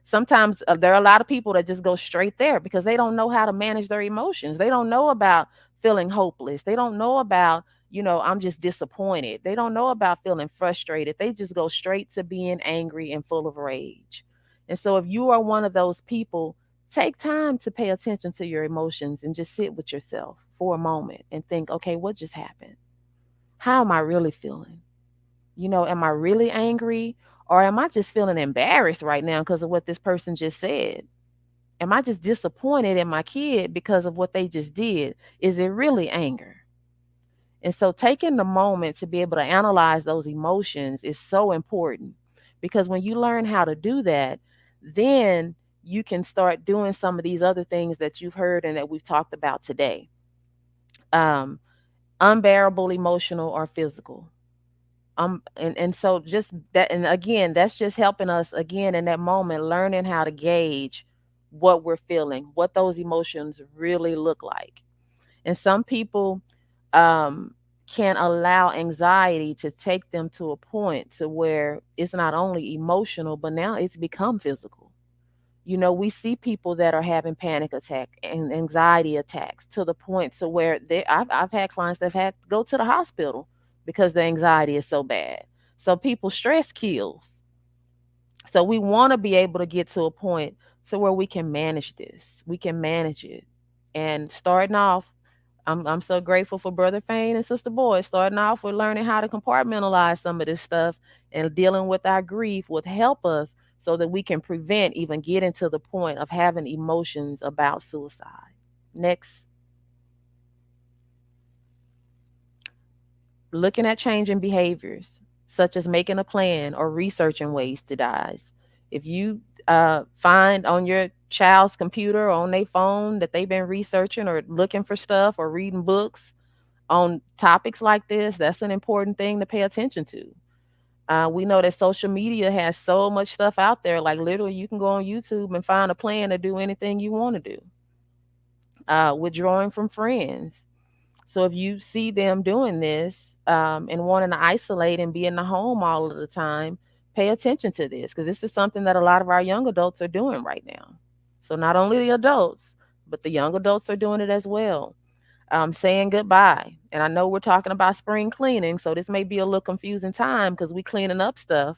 Speaker 4: Sometimes there are a lot of people that just go straight there because they don't know how to manage their emotions. They don't know about feeling hopeless. They don't know about, I'm just disappointed. They don't know about feeling frustrated. They just go straight to being angry and full of rage. And so if you are one of those people, take time to pay attention to your emotions and just sit with yourself for a moment and think, okay, what just happened? How am I really feeling? Am I really angry, or am I just feeling embarrassed right now because of what this person just said? Am I just disappointed in my kid because of what they just did? Is it really anger? And so taking the moment to be able to analyze those emotions is so important, because when you learn how to do that, then you can start doing some of these other things that you've heard and that we've talked about today. Um, Unbearable emotional or physical. And so just that, and again, that's just helping us again in that moment, learning how to gauge what we're feeling, what those emotions really look like. And some people um can allow anxiety to take them to a point to where it's not only emotional, but now it's become physical. We see people that are having panic attack and anxiety attacks to the point to where I've had clients that have had to go to the hospital because the anxiety is so bad. So people, stress kills. So we want to be able to get to a point to where we can manage this. We can manage it. And starting off, I'm so grateful for Brother Fane and Sister Boyd. Starting off with learning how to compartmentalize some of this stuff and dealing with our grief would help us so that we can prevent even getting to the point of having emotions about suicide. Next, looking at changing behaviors, such as making a plan or researching ways to die. If you find on your child's computer or on their phone that they've been researching or looking for stuff or reading books on topics like this, that's an important thing to pay attention to. We know that social media has so much stuff out there. Like literally, you can go on YouTube and find a plan to do anything you want to do. Withdrawing from friends. So if you see them doing this and wanting to isolate and be in the home all of the time, pay attention to this, because this is something that a lot of our young adults are doing right now. So not only the adults, but the young adults are doing it as well. Saying goodbye. And I know we're talking about spring cleaning, so this may be a little confusing time because we cleaning up stuff,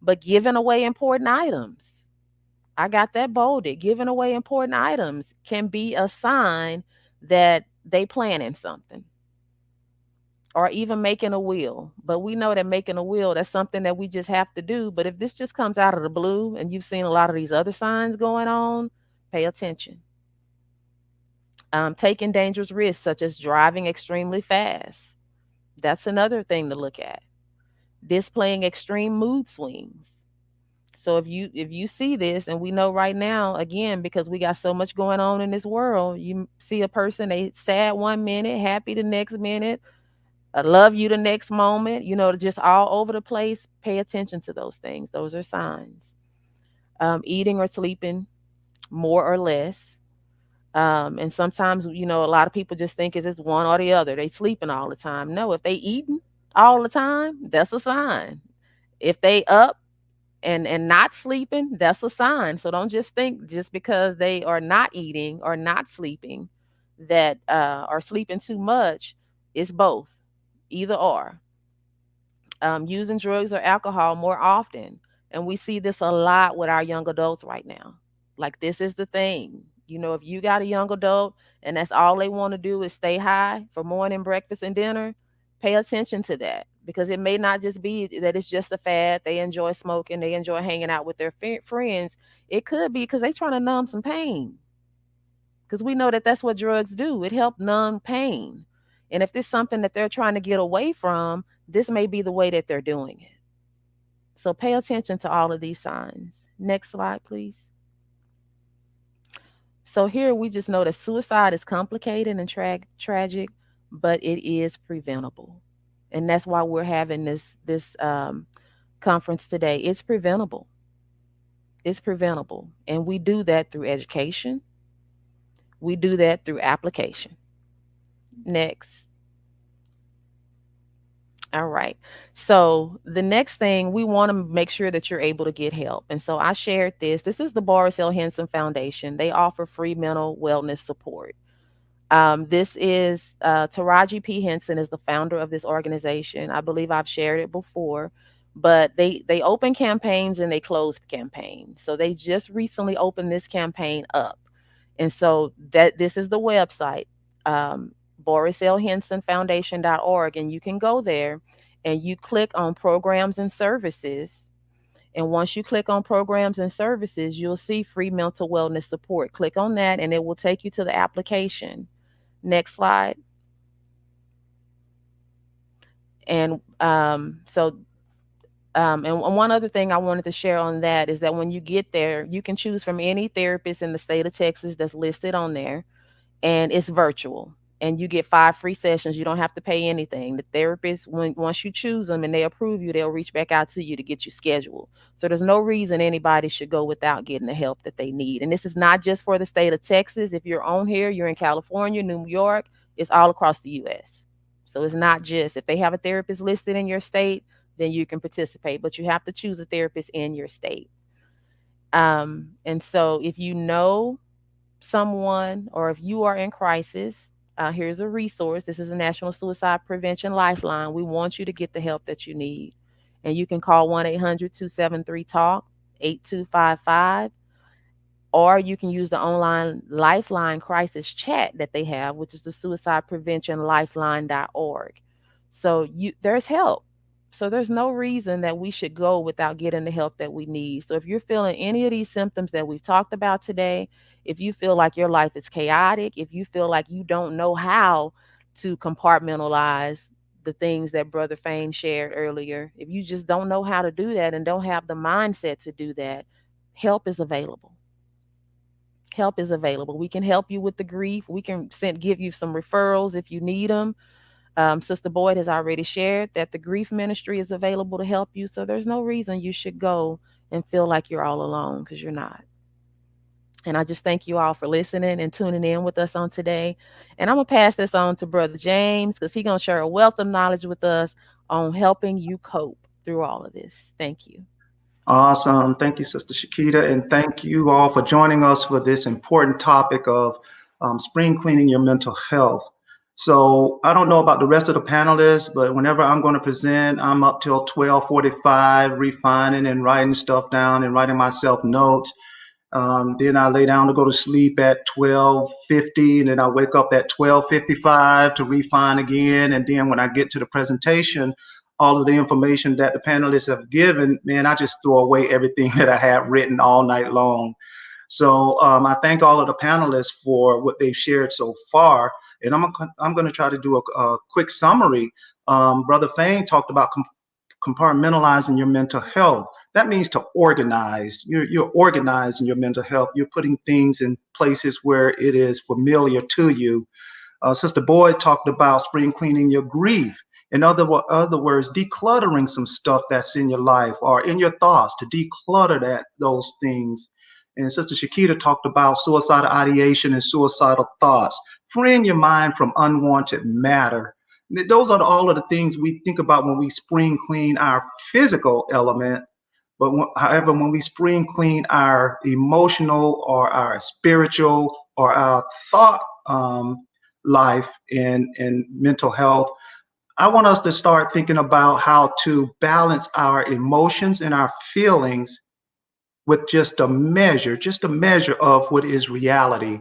Speaker 4: but giving away important items. I got that bolded. Giving away important items can be a sign that they planning something, or even making a will. But we know that making a will, that's something that we just have to do. But if this just comes out of the blue and you've seen a lot of these other signs going on, pay attention. Taking dangerous risks, such as driving extremely fast. That's another thing to look at. Displaying extreme mood swings. So if you see this, and we know right now, again, because we got so much going on in this world, you see a person, they sad 1 minute, happy the next minute, love you the next moment, just all over the place. Pay attention to those things. Those are signs. Eating or sleeping more or less. And sometimes, a lot of people just think it's one or the other. They sleeping all the time. No, if they eating all the time, that's a sign. If they up and not sleeping, that's a sign. So don't just think just because they are not eating or not sleeping that are sleeping too much It's both, either or. Using drugs or alcohol more often. And we see this a lot with our young adults right now. Like, this is the thing. You know, if you got a young adult and that's all they want to do is stay high for morning, breakfast, and dinner, pay attention to that, because it may not just be that it's just a fad. They enjoy smoking, they enjoy hanging out with their friends. It could be because they're trying to numb some pain, because we know that that's what drugs do. It helps numb pain. And if there's something that they're trying to get away from, this may be the way that they're doing it. So pay attention to all of these signs. Next slide, please. So here we just know that suicide is complicated and tragic, but it is preventable. And that's why we're having this conference today. It's preventable. It's preventable. And we do that through education. We do that through application. Next. All right. So the next thing, we want to make sure that you're able to get help. And so I shared this. This is the Boris L. Henson Foundation. They offer free mental wellness support. This is Taraji P. Henson is the founder of this organization. I believe I've shared it before, but they open campaigns and they close campaigns. So they just recently opened this campaign up. And so that this is the website, BorisLHensonFoundation.org, and you can go there and you click on programs and services. And once you click on programs and services, you'll see free mental wellness support. Click on that and it will take you to the application. Next slide. And and one other thing I wanted to share on that is that when you get there, you can choose from any therapist in the state of Texas that's listed on there, and it's virtual. And you get 5 free sessions. You don't have to pay anything. The therapist, once you choose them and they approve you, they'll reach back out to you to get you scheduled. So there's no reason anybody should go without getting the help that they need. And this is not just for the state of Texas. If you're on here, you're in California, New York, it's all across the U.S. So it's not just if they have a therapist listed in your state, then you can participate, but you have to choose a therapist in your state. And so if you know someone or if you are in crisis, here's a resource. This is a National Suicide Prevention Lifeline. We want you to get the help that you need. And you can call 1-800-273-TALK, 8255, or you can use the online Lifeline crisis chat that they have, which is the suicidepreventionlifeline.org. So there's help. So there's no reason that we should go without getting the help that we need. So if you're feeling any of these symptoms that we've talked about today, if you feel like your life is chaotic, if you feel like you don't know how to compartmentalize the things that Brother Fain shared earlier, if you just don't know how to do that and don't have the mindset to do that, help is available. Help is available. We can help you with the grief. We can give you some referrals if you need them. Sister Boyd has already shared that the grief ministry is available to help you. So there's no reason you should go and feel like you're all alone, because you're not. And I just thank you all for listening and tuning in with us on today. And I'm going to pass this on to Brother James, because he's going to share a wealth of knowledge with us on helping you cope through all of this. Thank you.
Speaker 5: Awesome. Thank you, Sister Shakita. And thank you all for joining us for this important topic of spring cleaning your mental health. So I don't know about the rest of the panelists, but whenever I'm going to present, I'm up till 12:45 refining and writing stuff down and writing myself notes. Then I lay down to go to sleep at 12:50, and then I wake up at 12:55 to refine again. And then when I get to the presentation, all of the information that the panelists have given, man, I just throw away everything that I had written all night long. So I thank all of the panelists for what they've shared so far. And I'm going to try to do a quick summary. Brother Fain talked about compartmentalizing your mental health. That means to organize. You're organizing your mental health. You're putting things in places where it is familiar to you. Sister Boyd talked about spring cleaning your grief. In other words, decluttering some stuff that's in your life or in your thoughts, to declutter those things. And Sister Shakita talked about suicidal ideation and suicidal thoughts, freeing your mind from unwanted matter. Those are all of the things we think about when we spring clean our physical element. But however, when we spring clean our emotional or our spiritual or our thought life and mental health, I want us to start thinking about how to balance our emotions and our feelings with just a measure of what is reality.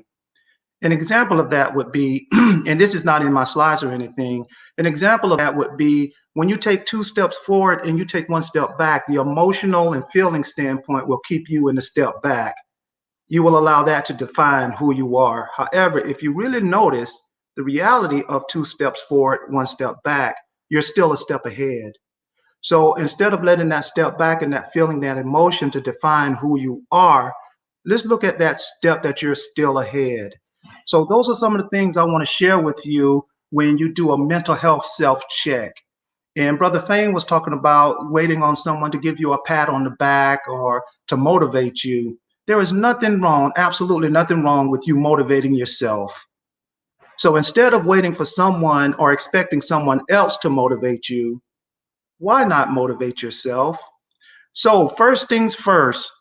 Speaker 5: An example of that would be, and this is not in my slides or anything, an example of that would be when you take 2 steps forward and you take 1 step back, the emotional and feeling standpoint will keep you in a step back. You will allow that to define who you are. However, if you really notice the reality of 2 steps forward, 1 step back, you're still a step ahead. So instead of letting that step back and that feeling, that emotion to define who you are, let's look at that step that you're still ahead. So those are some of the things I want to share with you when you do a mental health self-check. And Brother Fane was talking about waiting on someone to give you a pat on the back or to motivate you. There is nothing wrong, absolutely nothing wrong with you motivating yourself. So instead of waiting for someone or expecting someone else to motivate you, why not motivate yourself? So first things first,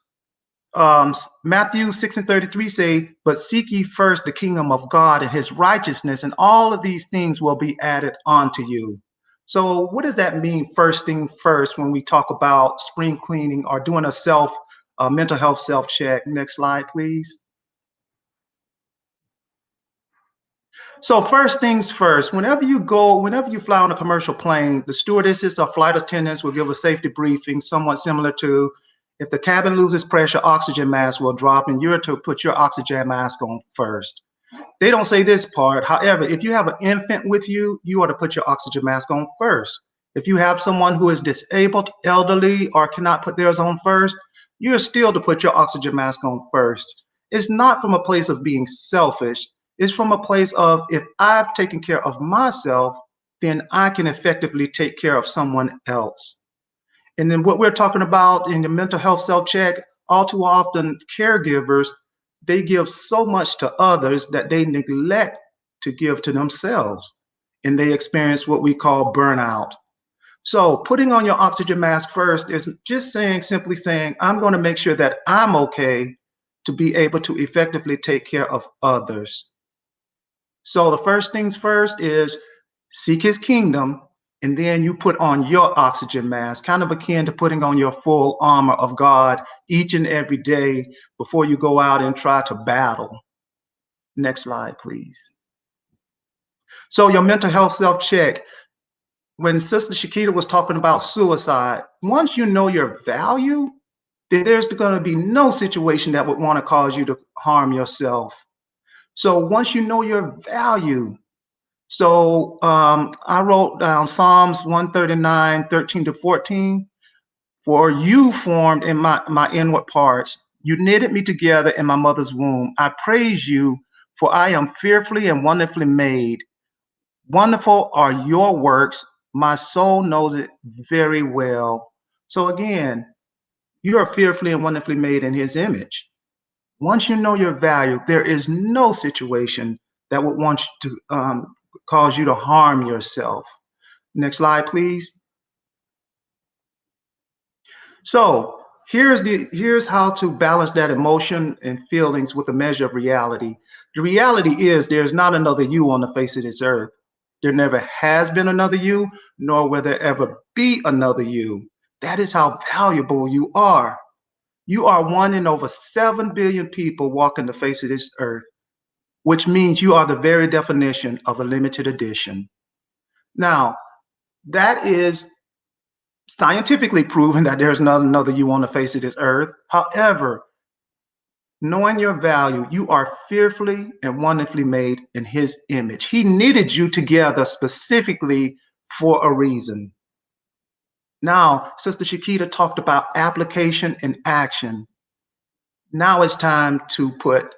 Speaker 5: Matthew 6:33 say, but seek ye first the kingdom of God and his righteousness, and all of these things will be added onto you. So what does that mean, first thing first, when we talk about spring cleaning or doing a mental health self-check? Next slide, please. So first things first, whenever you fly on a commercial plane, the stewardesses or flight attendants will give a safety briefing somewhat similar to, if the cabin loses pressure, oxygen mask will drop, and you're to put your oxygen mask on first. They don't say this part. However, if you have an infant with you, you ought to put your oxygen mask on first. If you have someone who is disabled, elderly, or cannot put theirs on first, you're still to put your oxygen mask on first. It's not from a place of being selfish. It's from a place of, if I've taken care of myself, then I can effectively take care of someone else. And then what we're talking about in the mental health self-check, all too often caregivers, they give so much to others that they neglect to give to themselves. And they experience what we call burnout. So putting on your oxygen mask first is just simply saying, I'm going to make sure that I'm okay to be able to effectively take care of others. So the first things first is seek his kingdom, and then you put on your oxygen mask, kind of akin to putting on your full armor of God each and every day before you go out and try to battle. Next slide, please. So your mental health self-check. When Sister Shakita was talking about suicide, once you know your value, then there's going to be no situation that would want to cause you to harm yourself. So once you know your value, so I wrote down Psalms 139, 13-14. For you formed in my inward parts. You knitted me together in my mother's womb. I praise you, for I am fearfully and wonderfully made. Wonderful are your works. My soul knows it very well. So again, you are fearfully and wonderfully made in his image. Once you know your value, there is no situation that would want you to cause you to harm yourself. Next slide, please. So here's how to balance that emotion and feelings with a measure of reality. The reality is there's not another you on the face of this earth. There never has been another you, nor will there ever be another you. That is how valuable you are. You are one in over 7 billion people walking the face of this earth, which means you are the very definition of a limited edition. Now, that is scientifically proven that there's not another you on the face of this earth. However, knowing your value, you are fearfully and wonderfully made in his image. He knitted you together specifically for a reason. Now, Sister Shakita talked about application and action. Now it's time to put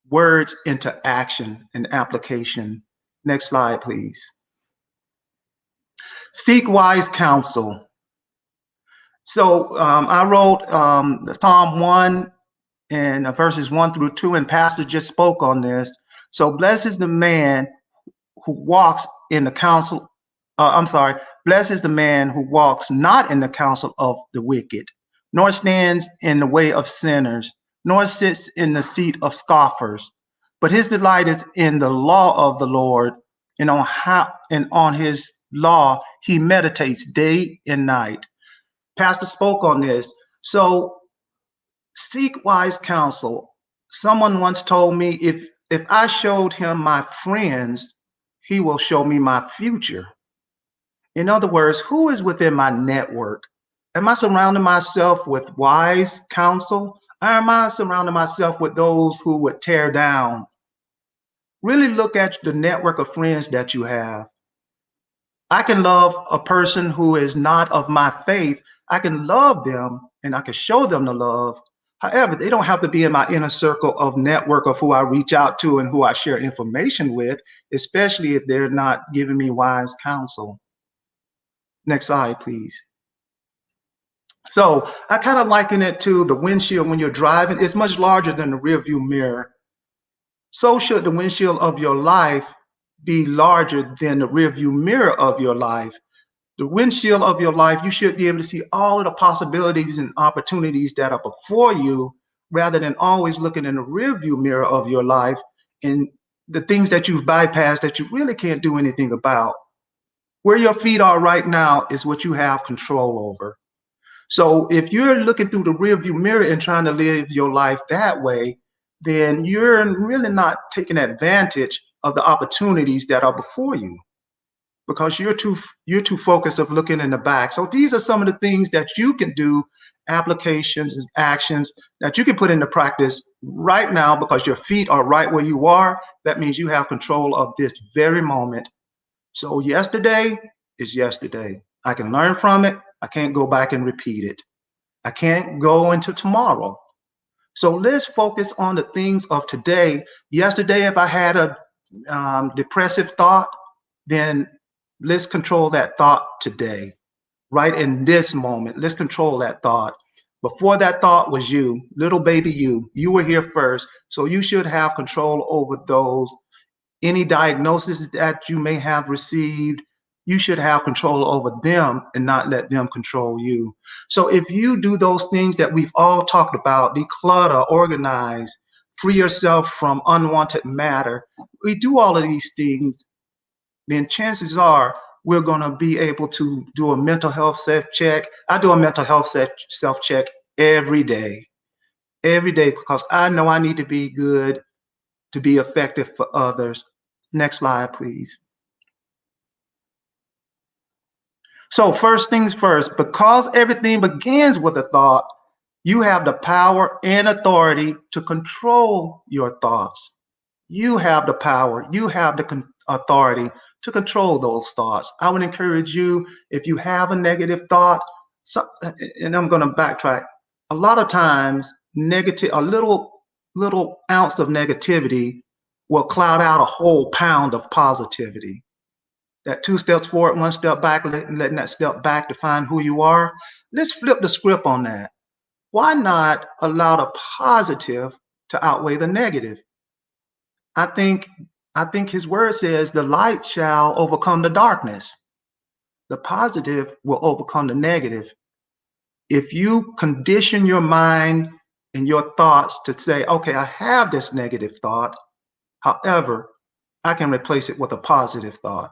Speaker 5: words into action and application. Next slide, please. Seek wise counsel. So I wrote Psalm 1 and verses 1-2, and Pastor just spoke on this. So blessed is the man who walks in the counsel. Blessed is the man who walks not in the counsel of the wicked, nor stands in the way of sinners, nor sits in the seat of scoffers. but his delight is in the law of the Lord, and on his law he meditates day and night. Pastor spoke on this. So seek wise counsel. Someone once told me, if I showed him my friends, he will show me my future. In other words, who is within my network? Am I surrounding myself with wise counsel? Or am I surrounding myself with those who would tear down? Really look at the network of friends that you have. I can love a person who is not of my faith. I can love them and I can show them the love. However, they don't have to be in my inner circle of network of who I reach out to and who I share information with, especially if they're not giving me wise counsel. Next slide, please. So I kind of liken it to the windshield when you're driving. It's much larger than the rear view mirror. So should the windshield of your life be larger than the rear view mirror of your life. The windshield of your life, you should be able to see all of the possibilities and opportunities that are before you, rather than always looking in the rear view mirror of your life and the things that you've bypassed that you really can't do anything about. Where your feet are right now is what you have control over. So if you're looking through the rear view mirror and trying to live your life that way, then you're really not taking advantage of the opportunities that are before you, because you're too focused of looking in the back. So these are some of the things that you can do, applications and actions that you can put into practice right now, because your feet are right where you are. That means you have control of this very moment. So yesterday is yesterday. I can learn from it. I can't go back and repeat it. I can't go into tomorrow. So let's focus on the things of today. Yesterday, if I had a depressive thought, then let's control that thought today, right in this moment. Let's control that thought. Before that thought was you, little baby you were here first. So you should have control over those. Any diagnosis that you may have received, you should have control over them and not let them control you. So if you do those things that we've all talked about, declutter, organize, free yourself from unwanted matter, we do all of these things, then chances are we're going to be able to do a mental health self-check. I do a mental health self-check every day, because I know I need to be good to be effective for others. Next slide, please. So first things first, because everything begins with a thought, you have the power and authority to control your thoughts. You have the power, you have the authority to control those thoughts. I would encourage you, if you have a negative thought, and I'm going to backtrack, a lot of times a little ounce of negativity will cloud out a whole pound of positivity. That 2 steps forward, 1 step back, letting that step back define who you are. Let's flip the script on that. Why not allow the positive to outweigh the negative? I think his word says the light shall overcome the darkness. The positive will overcome the negative. If you condition your mind and your thoughts to say, okay, I have this negative thought, however, I can replace it with a positive thought.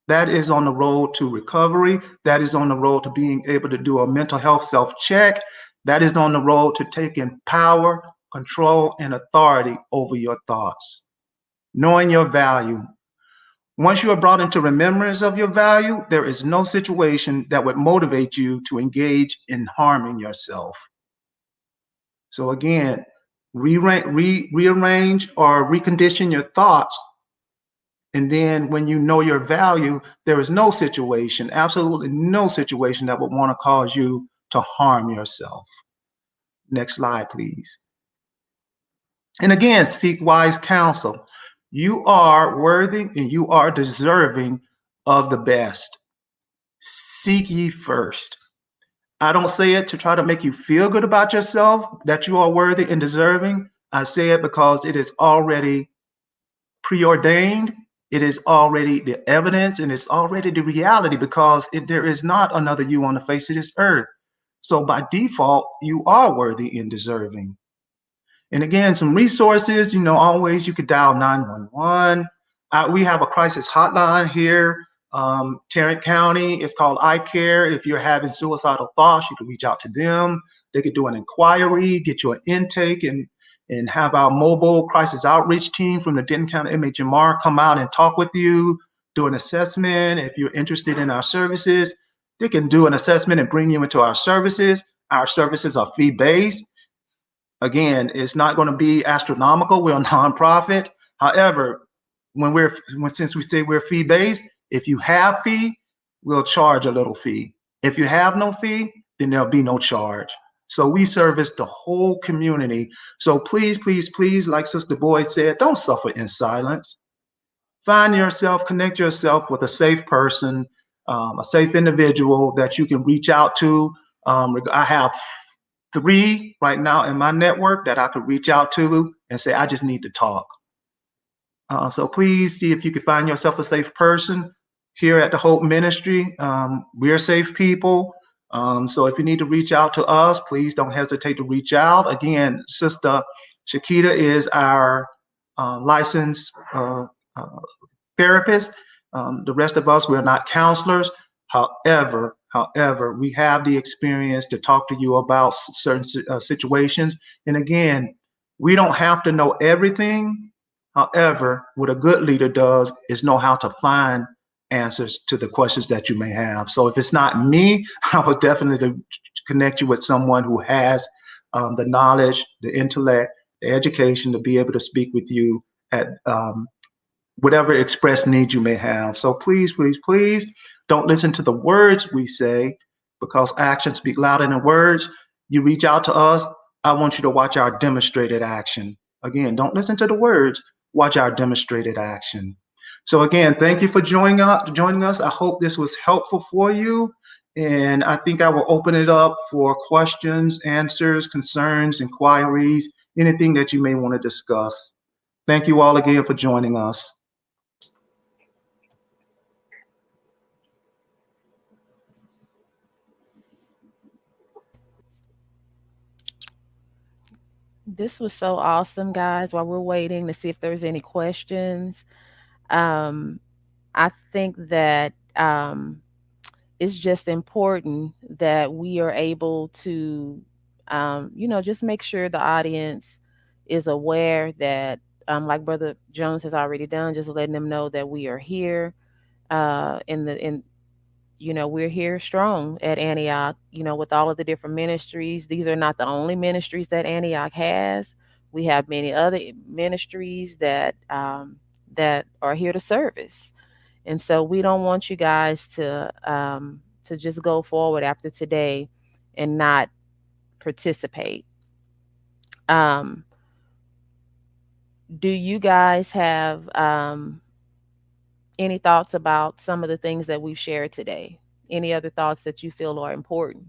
Speaker 5: That is on the road to recovery. That is on the road to being able to do a mental health self-check. That is on the road to taking power, control, and authority over your thoughts. Knowing your value. Once you are brought into remembrance of your value, there is no situation that would motivate you to engage in harming yourself. So again, rearrange or recondition your thoughts. And then when you know your value, there is no situation, absolutely no situation that would want to cause you to harm yourself. Next slide, please. And again, seek wise counsel. You are worthy and you are deserving of the best. Seek ye first. I don't say it to try to make you feel good about yourself, that you are worthy and deserving. I say it because it is already preordained. It is already the evidence and it's already the reality, because there is not another you on the face of this earth. So by default, you are worthy and deserving. And again, some resources, always you could dial 911. We have a crisis hotline here, Tarrant County. It's called iCare. If you're having suicidal thoughts, you can reach out to them. They could do an inquiry, get you an intake, and have our mobile crisis outreach team from the Denton County MHMR come out and talk with you, do an assessment. If you're interested in our services, they can do an assessment and bring you into our services. Our services are fee-based. Again, it's not going to be astronomical. We're a nonprofit. However, since we say we're fee-based, if you have fee, we'll charge a little fee. If you have no fee, then there'll be no charge. So we service the whole community. So please, please, please, like Sister Boyd said, don't suffer in silence. Find yourself, connect yourself with a safe person, a safe individual that you can reach out to. I have 3 right now in my network that I could reach out to and say, I just need to talk. So please see if you can find yourself a safe person. Here at the Hope Ministry, we're safe people. So if you need to reach out to us, please don't hesitate to reach out. Again, Sister Shakita is our licensed therapist. The rest of us, we're not counselors. However, we have the experience to talk to you about certain situations. And again, we don't have to know everything. However, what a good leader does is know how to find answers to the questions that you may have. So if it's not me, I will definitely connect you with someone who has the knowledge, the intellect, the education to be able to speak with you at whatever express needs you may have. So please, please, please don't listen to the words we say, because actions speak louder than words. You reach out to us, I want you to watch our demonstrated action. Again, don't listen to the words, watch our demonstrated action. So again, thank you for joining us. I hope this was helpful for you. And I think I will open it up for questions, answers, concerns, inquiries, anything that you may want to discuss. Thank you all again for joining us.
Speaker 4: This was so awesome, guys. While we're waiting to see if there's any questions, um, I think that it's just important that we are able to, just make sure the audience is aware that, like Brother Jones has already done, just letting them know that we are here, we're here strong at Antioch, with all of the different ministries. These are not the only ministries that Antioch has. We have many other ministries that are here to service. And so we don't want you guys to just go forward after today and not participate. Um, do you guys have any thoughts about some of the things that we've shared today? Any other thoughts that you feel are important?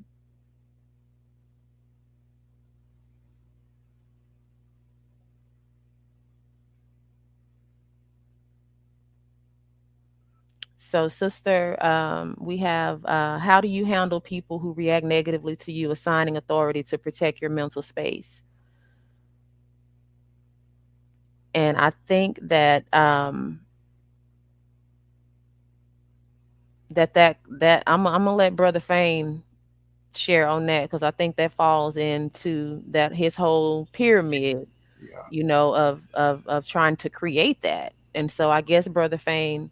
Speaker 4: So, sister, we have how do you handle people who react negatively to you assigning authority to protect your mental space? And I think that that I'm gonna let Brother Fain share on that, because I think that falls into that his whole pyramid,
Speaker 2: Yeah.
Speaker 4: of trying to create that. And so I guess Brother Fain,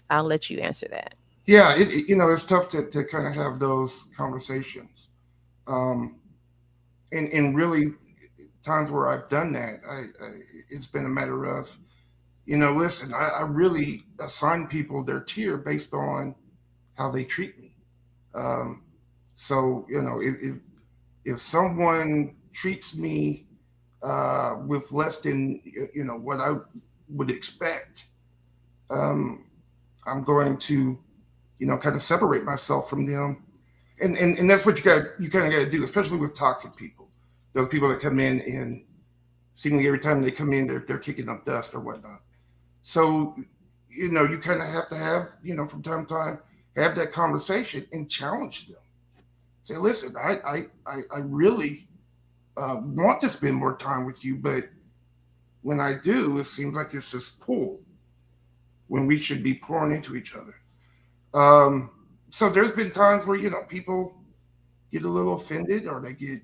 Speaker 4: I'll let you answer that.
Speaker 2: Yeah, it's tough to kind of have those conversations. Um, and really times where I've done that, it's been a matter of, listen, I really assign people their tier based on how they treat me. Um, so, if someone treats me with less than, what I would expect, um, I'm going to, kind of separate myself from them. And that's what you kind of got to do, especially with toxic people. Those people that come in and seemingly every time they come in, they're kicking up dust or whatnot. So, you kind of have to have, from time to time, have that conversation and challenge them. Say, listen, I really want to spend more time with you, but when I do, it seems like it's this pull when we should be pouring into each other. Um, so there's been times where people get a little offended or they get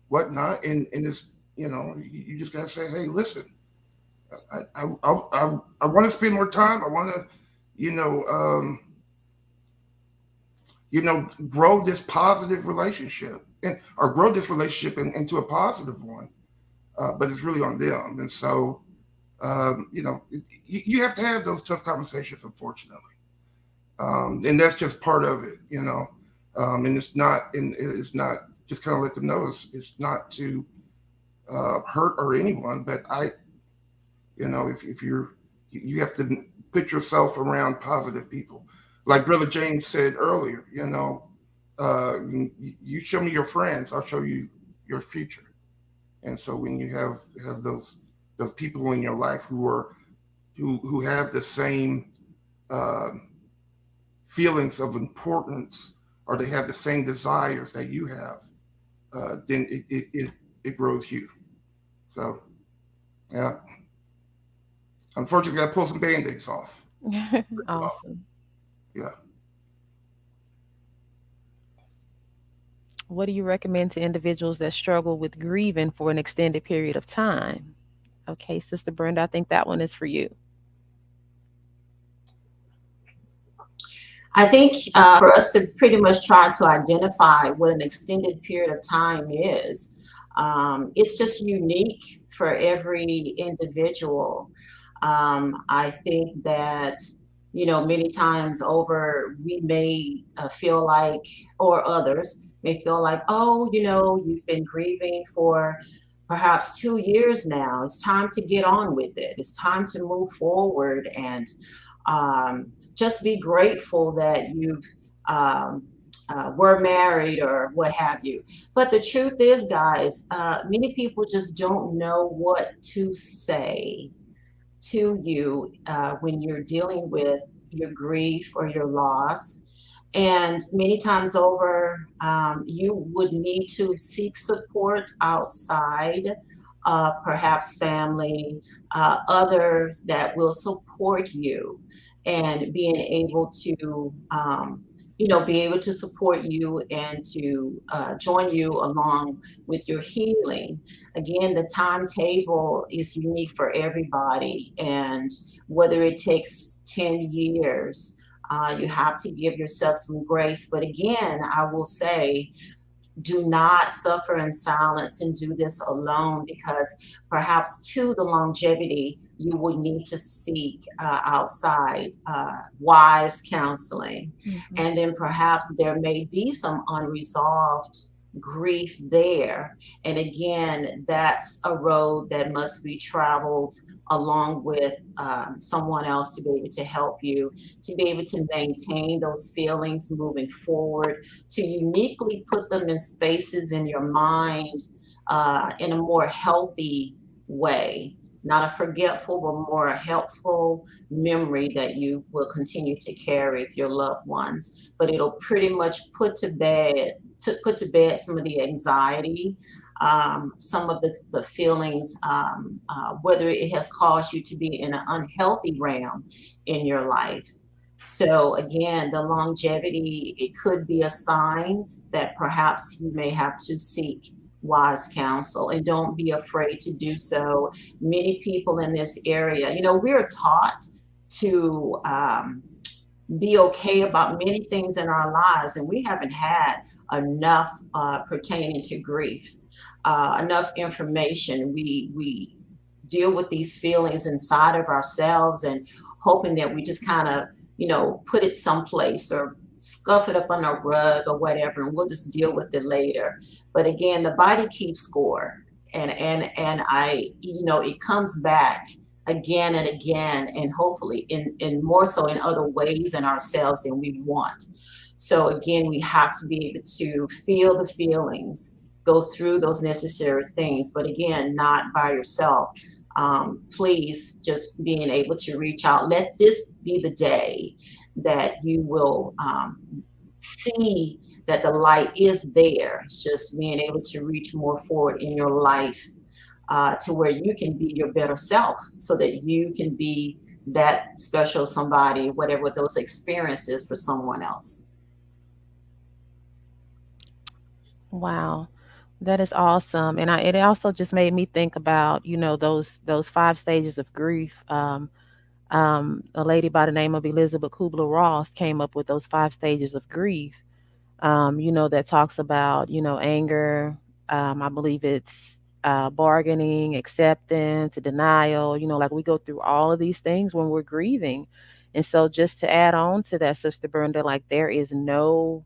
Speaker 2: whatnot, and it's you just gotta say, hey, listen, I want to spend more time. I want to you know um, grow this positive relationship and or grow this relationship into a positive one. But it's really on them, and so you have to have those tough conversations, unfortunately, and that's just part of it, and it's not just kind of let them know it's not to hurt or anyone, but if you have to put yourself around positive people, like Brother James said earlier. You show me your friends, I'll show you your future. And so when you have those people in your life who have the same uh, feelings of importance, or they have the same desires that you have, then it grows you. So yeah, unfortunately, I pulled some band-aids off.
Speaker 4: Awesome.
Speaker 2: Yeah.
Speaker 4: What do you recommend to individuals that struggle with grieving for an extended period of time? Okay, Sister Brenda, I think that one is for you.
Speaker 3: I think for us to pretty much try to identify what an extended period of time is, it's just unique for every individual. I think that, many times over, we may feel like, or others may feel like, oh, you've been grieving for perhaps 2 years now. It's time to get on with it. It's time to move forward and just be grateful that you've um, were married or what have you. But the truth is, guys, many people just don't know what to say to you when you're dealing with your grief or your loss. And many times over, you would need to seek support outside, perhaps family, others that will support you, and being able to, be able to support you and to join you along with your healing. Again, the timetable is unique for everybody, and whether it takes 10 years, you have to give yourself some grace. But again, I will say, do not suffer in silence and do this alone, because perhaps to the longevity, you would need to seek outside wise counseling.
Speaker 4: Mm-hmm.
Speaker 3: And then perhaps there may be some unresolved grief there. And again, that's a road that must be traveled along with someone else to be able to help you, to be able to maintain those feelings moving forward, to uniquely put them in spaces in your mind in a more healthy way, not a forgetful, but more a helpful memory that you will continue to carry with your loved ones. But it'll pretty much put to bed some of the anxiety, some of the feelings, whether it has caused you to be in an unhealthy realm in your life. So again, the longevity, it could be a sign that perhaps you may have to seek wise counsel, and don't be afraid to do so. Many people in this area, we're taught to be okay about many things in our lives, and we haven't had enough pertaining to grief, enough information. We deal with these feelings inside of ourselves and hoping that we just kind of, put it someplace or scuff it up on a rug or whatever, and we'll just deal with it later. But again, the body keeps score, and it comes back again and again, and hopefully in more so in other ways in ourselves than we want. So again, we have to be able to feel the feelings, go through those necessary things, but again, not by yourself. Please, just being able to reach out. Let this be the day that you will see that the light is there. It's just being able to reach more forward in your life to where you can be your better self, so that you can be that special somebody, whatever those experiences for someone else.
Speaker 4: Wow. That is awesome. And it also just made me think about, those 5 stages of grief. A lady by the name of Elizabeth Kubler-Ross came up with those 5 stages of grief. That talks about, anger. I believe it's bargaining, acceptance, denial. Like we go through all of these things when we're grieving. And so, just to add on to that, Sister Brenda, like there is no,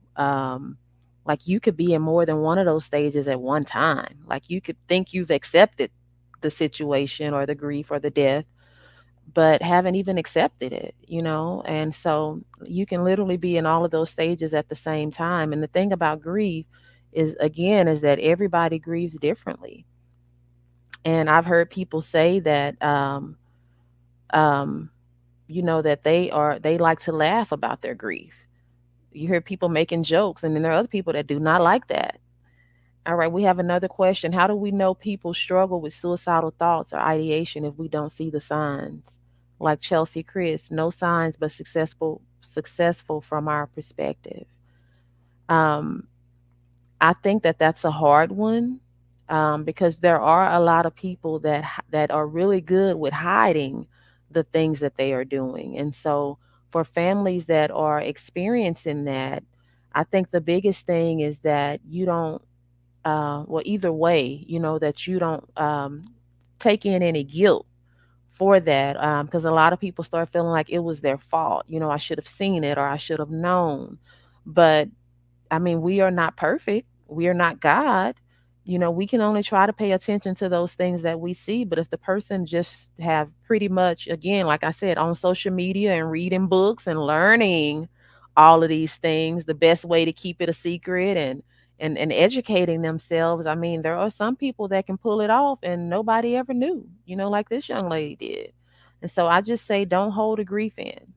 Speaker 4: like you could be in more than one of those stages at one time. Like you could think you've accepted the situation or the grief or the death, but haven't even accepted it. And so you can literally be in all of those stages at the same time. And the thing about grief is, again, is that everybody grieves differently. And I've heard people say that, um, that they like to laugh about their grief. You hear people making jokes, and then there are other people that do not like that. All right, we have another question. How do we know people struggle with suicidal thoughts or ideation if we don't see the signs? Like Chelsea Chris, no signs but successful from our perspective. Um, I think that that's a hard one, because there are a lot of people that are really good with hiding the things that they are doing. And so for families that are experiencing that, I think the biggest thing is that you don't, well, either way, that you don't take in any guilt for that, because a lot of people start feeling like it was their fault. I should have seen it, or I should have known. But I mean, we are not perfect. We are not God. We can only try to pay attention to those things that we see. But if the person just have pretty much, again, like I said, on social media and reading books and learning all of these things, the best way to keep it a secret and educating themselves. I mean, there are some people that can pull it off and nobody ever knew, like this young lady did. And so I just say, don't hold the grief in.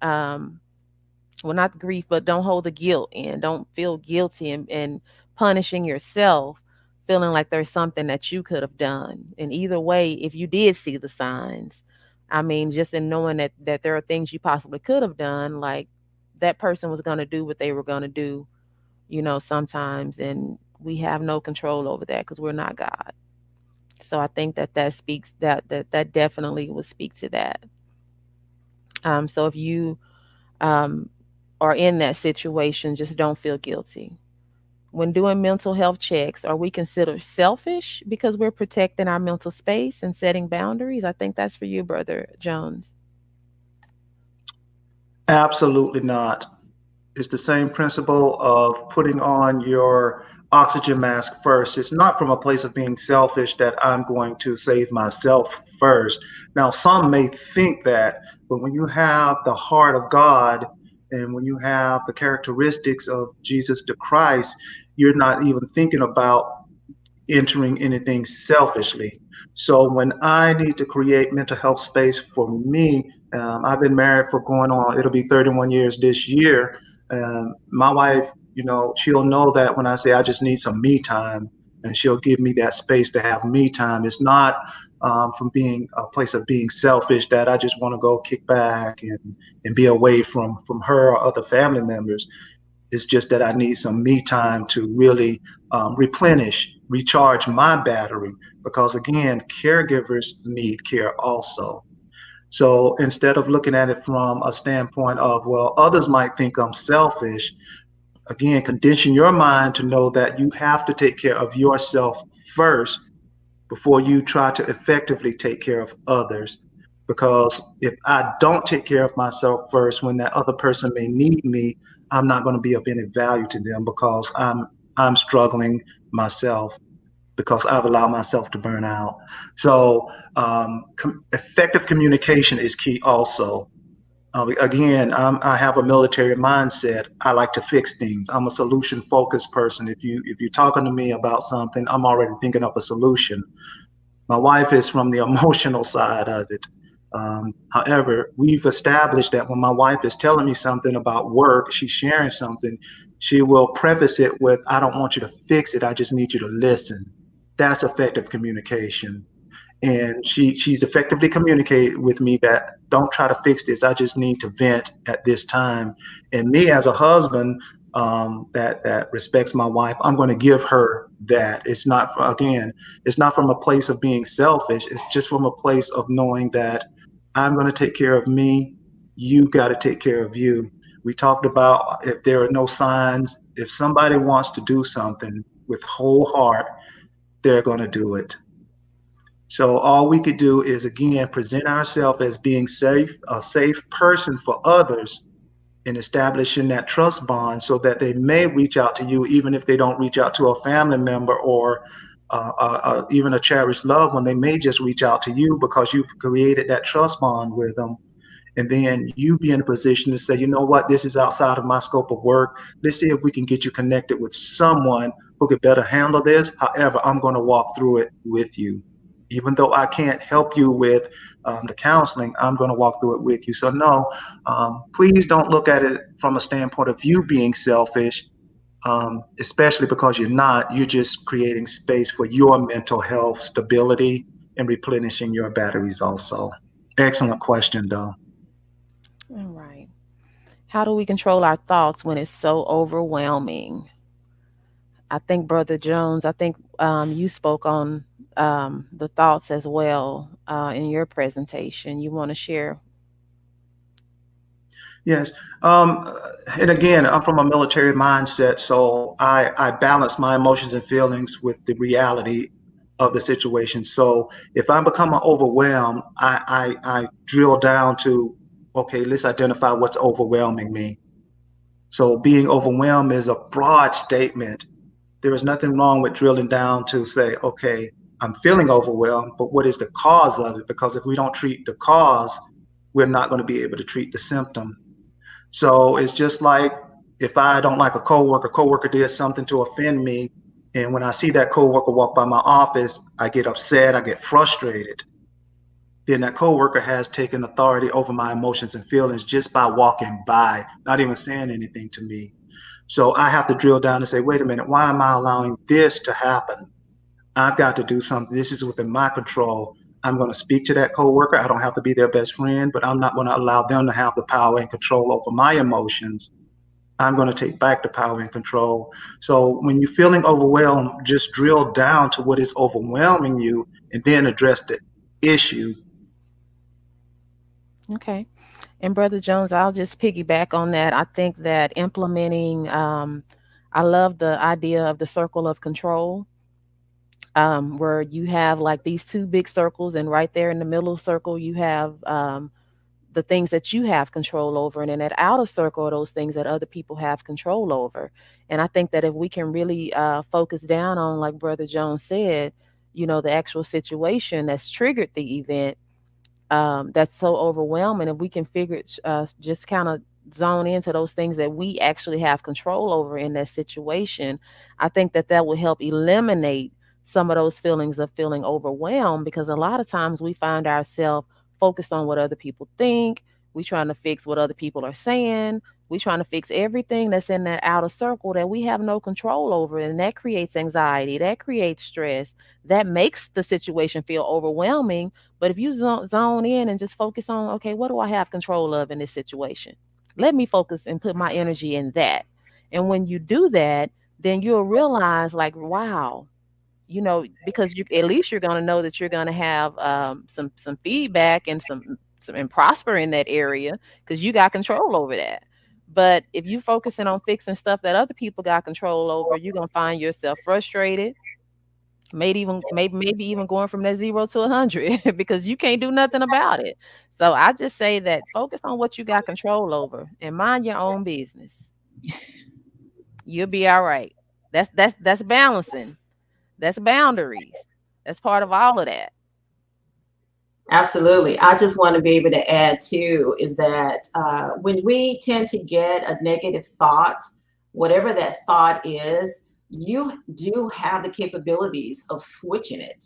Speaker 4: Um, well, not the grief, but don't hold the guilt in. Don't feel guilty and punishing yourself, feeling like there's something that you could have done. And either way, if you did see the signs, I mean, just in knowing that there are things you possibly could have done, like that person was going to do what they were going to do, sometimes, and we have no control over that because we're not God. So I think that speaks that definitely would speak to that. So if you um, are in that situation, just don't feel guilty. When doing mental health checks, are we considered selfish because we're protecting our mental space and setting boundaries? I think that's for you, Brother Jones.
Speaker 5: Absolutely not. It's the same principle of putting on your oxygen mask first. It's not from a place of being selfish that I'm going to save myself first. Now, some may think that, but when you have the heart of God and when you have the characteristics of Jesus the Christ, you're not even thinking about entering anything selfishly. So when I need to create mental health space for me, I've been married for going on, it'll be 31 years this year. My wife, she'll know that when I say I just need some me time, and she'll give me that space to have me time. It's not from being a place of being selfish that I just want to go kick back and be away from her or other family members. It's just that I need some me time to really replenish, recharge my battery, because again, caregivers need care also. So instead of looking at it from a standpoint of, well, others might think I'm selfish, again, condition your mind to know that you have to take care of yourself first before you try to effectively take care of others. Because if I don't take care of myself first, when that other person may need me, I'm not going to be of any value to them because I'm struggling myself because I've allowed myself to burn out. So effective communication is key also. Again, I have a military mindset. I like to fix things. I'm a solution focused person. If you're talking to me about something, I'm already thinking of a solution. My wife is from the emotional side of it. However, we've established that when my wife is telling me something about work, she's sharing something, she will preface it with, I don't want you to fix it. I just need you to listen. That's effective communication. And she's effectively communicated with me that don't try to fix this. I just need to vent at this time. And me as a husband that respects my wife, I'm going to give her that. It's not, again, it's not from a place of being selfish. It's just from a place of knowing that I'm going to take care of me. You got to take care of you. We talked about if there are no signs, if somebody wants to do something with whole heart, they're going to do it. So all we could do is, again, present ourselves as being safe, a safe person for others, and establishing that trust bond so that they may reach out to you, even if they don't reach out to a family member or even a cherished loved one. They may just reach out to you because you've created that trust bond with them. And then you be in a position to say, you know what, this is outside of my scope of work. Let's see if we can get you connected with someone who could better handle this. However, I'm going to walk through it with you. Even though I can't help you with the counseling, I'm going to walk through it with you. So no, please don't look at it from a standpoint of you being selfish, especially because you're not. You're just creating space for your mental health stability and replenishing your batteries also. Excellent question, though.
Speaker 4: All right. How do we control our thoughts when it's so overwhelming? I think Brother Jones, I think you spoke on the thoughts as well in your presentation. You want to share?
Speaker 5: Yes. And again, I'm from a military mindset, so I balance my emotions and feelings with the reality of the situation. So if I become overwhelmed, I drill down to, okay, let's identify what's overwhelming me. So being overwhelmed is a broad statement. There is nothing wrong with drilling down to say, okay, I'm feeling overwhelmed, but what is the cause of it? Because if we don't treat the cause, we're not going to be able to treat the symptom. So it's just like if I don't like a coworker did something to offend me. And when I see that coworker walk by my office, I get upset, I get frustrated. Then that coworker has taken authority over my emotions and feelings just by walking by, not even saying anything to me. So I have to drill down and say, wait a minute, why am I allowing this to happen? I've got to do something. This is within my control. I'm going to speak to that coworker. I don't have to be their best friend, but I'm not going to allow them to have the power and control over my emotions. I'm going to take back the power and control. So when you're feeling overwhelmed, just drill down to what is overwhelming you and then address the issue.
Speaker 4: Okay. And Brother Jones, I'll just piggyback on that. I think that implementing, I love the idea of the circle of control, where you have like these two big circles, and right there in the middle circle, you have the things that you have control over, and in that outer circle are those things that other people have control over. And I think that if we can really focus down on, like Brother Jones said, the actual situation that's triggered the event, that's so overwhelming. If we can just kind of zone into those things that we actually have control over in that situation, I think that that will help eliminate some of those feelings of feeling overwhelmed, because a lot of times we find ourselves focused on what other people think. We trying to fix what other people are saying. We trying to fix everything that's in that outer circle that we have no control over, and that creates anxiety, that creates stress, that makes the situation feel overwhelming. But if you zone in and just focus on, okay, what do I have control of in this situation? Let me focus and put my energy in that. And when you do that, then you'll realize, like, wow, because at least you're going to know that you're going to have some feedback and some and prosper in that area, because you got control over that. But if you focusing on fixing stuff that other people got control over, you're going to find yourself frustrated, maybe even going from that 0 to 100 because you can't do nothing about it. So I just say that focus on what you got control over and mind your own business. You'll be all right. That's balancing. That's boundaries. That's part of all of that.
Speaker 3: Absolutely. I just want to be able to add too, is that when we tend to get a negative thought, whatever that thought is, you do have the capabilities of switching it.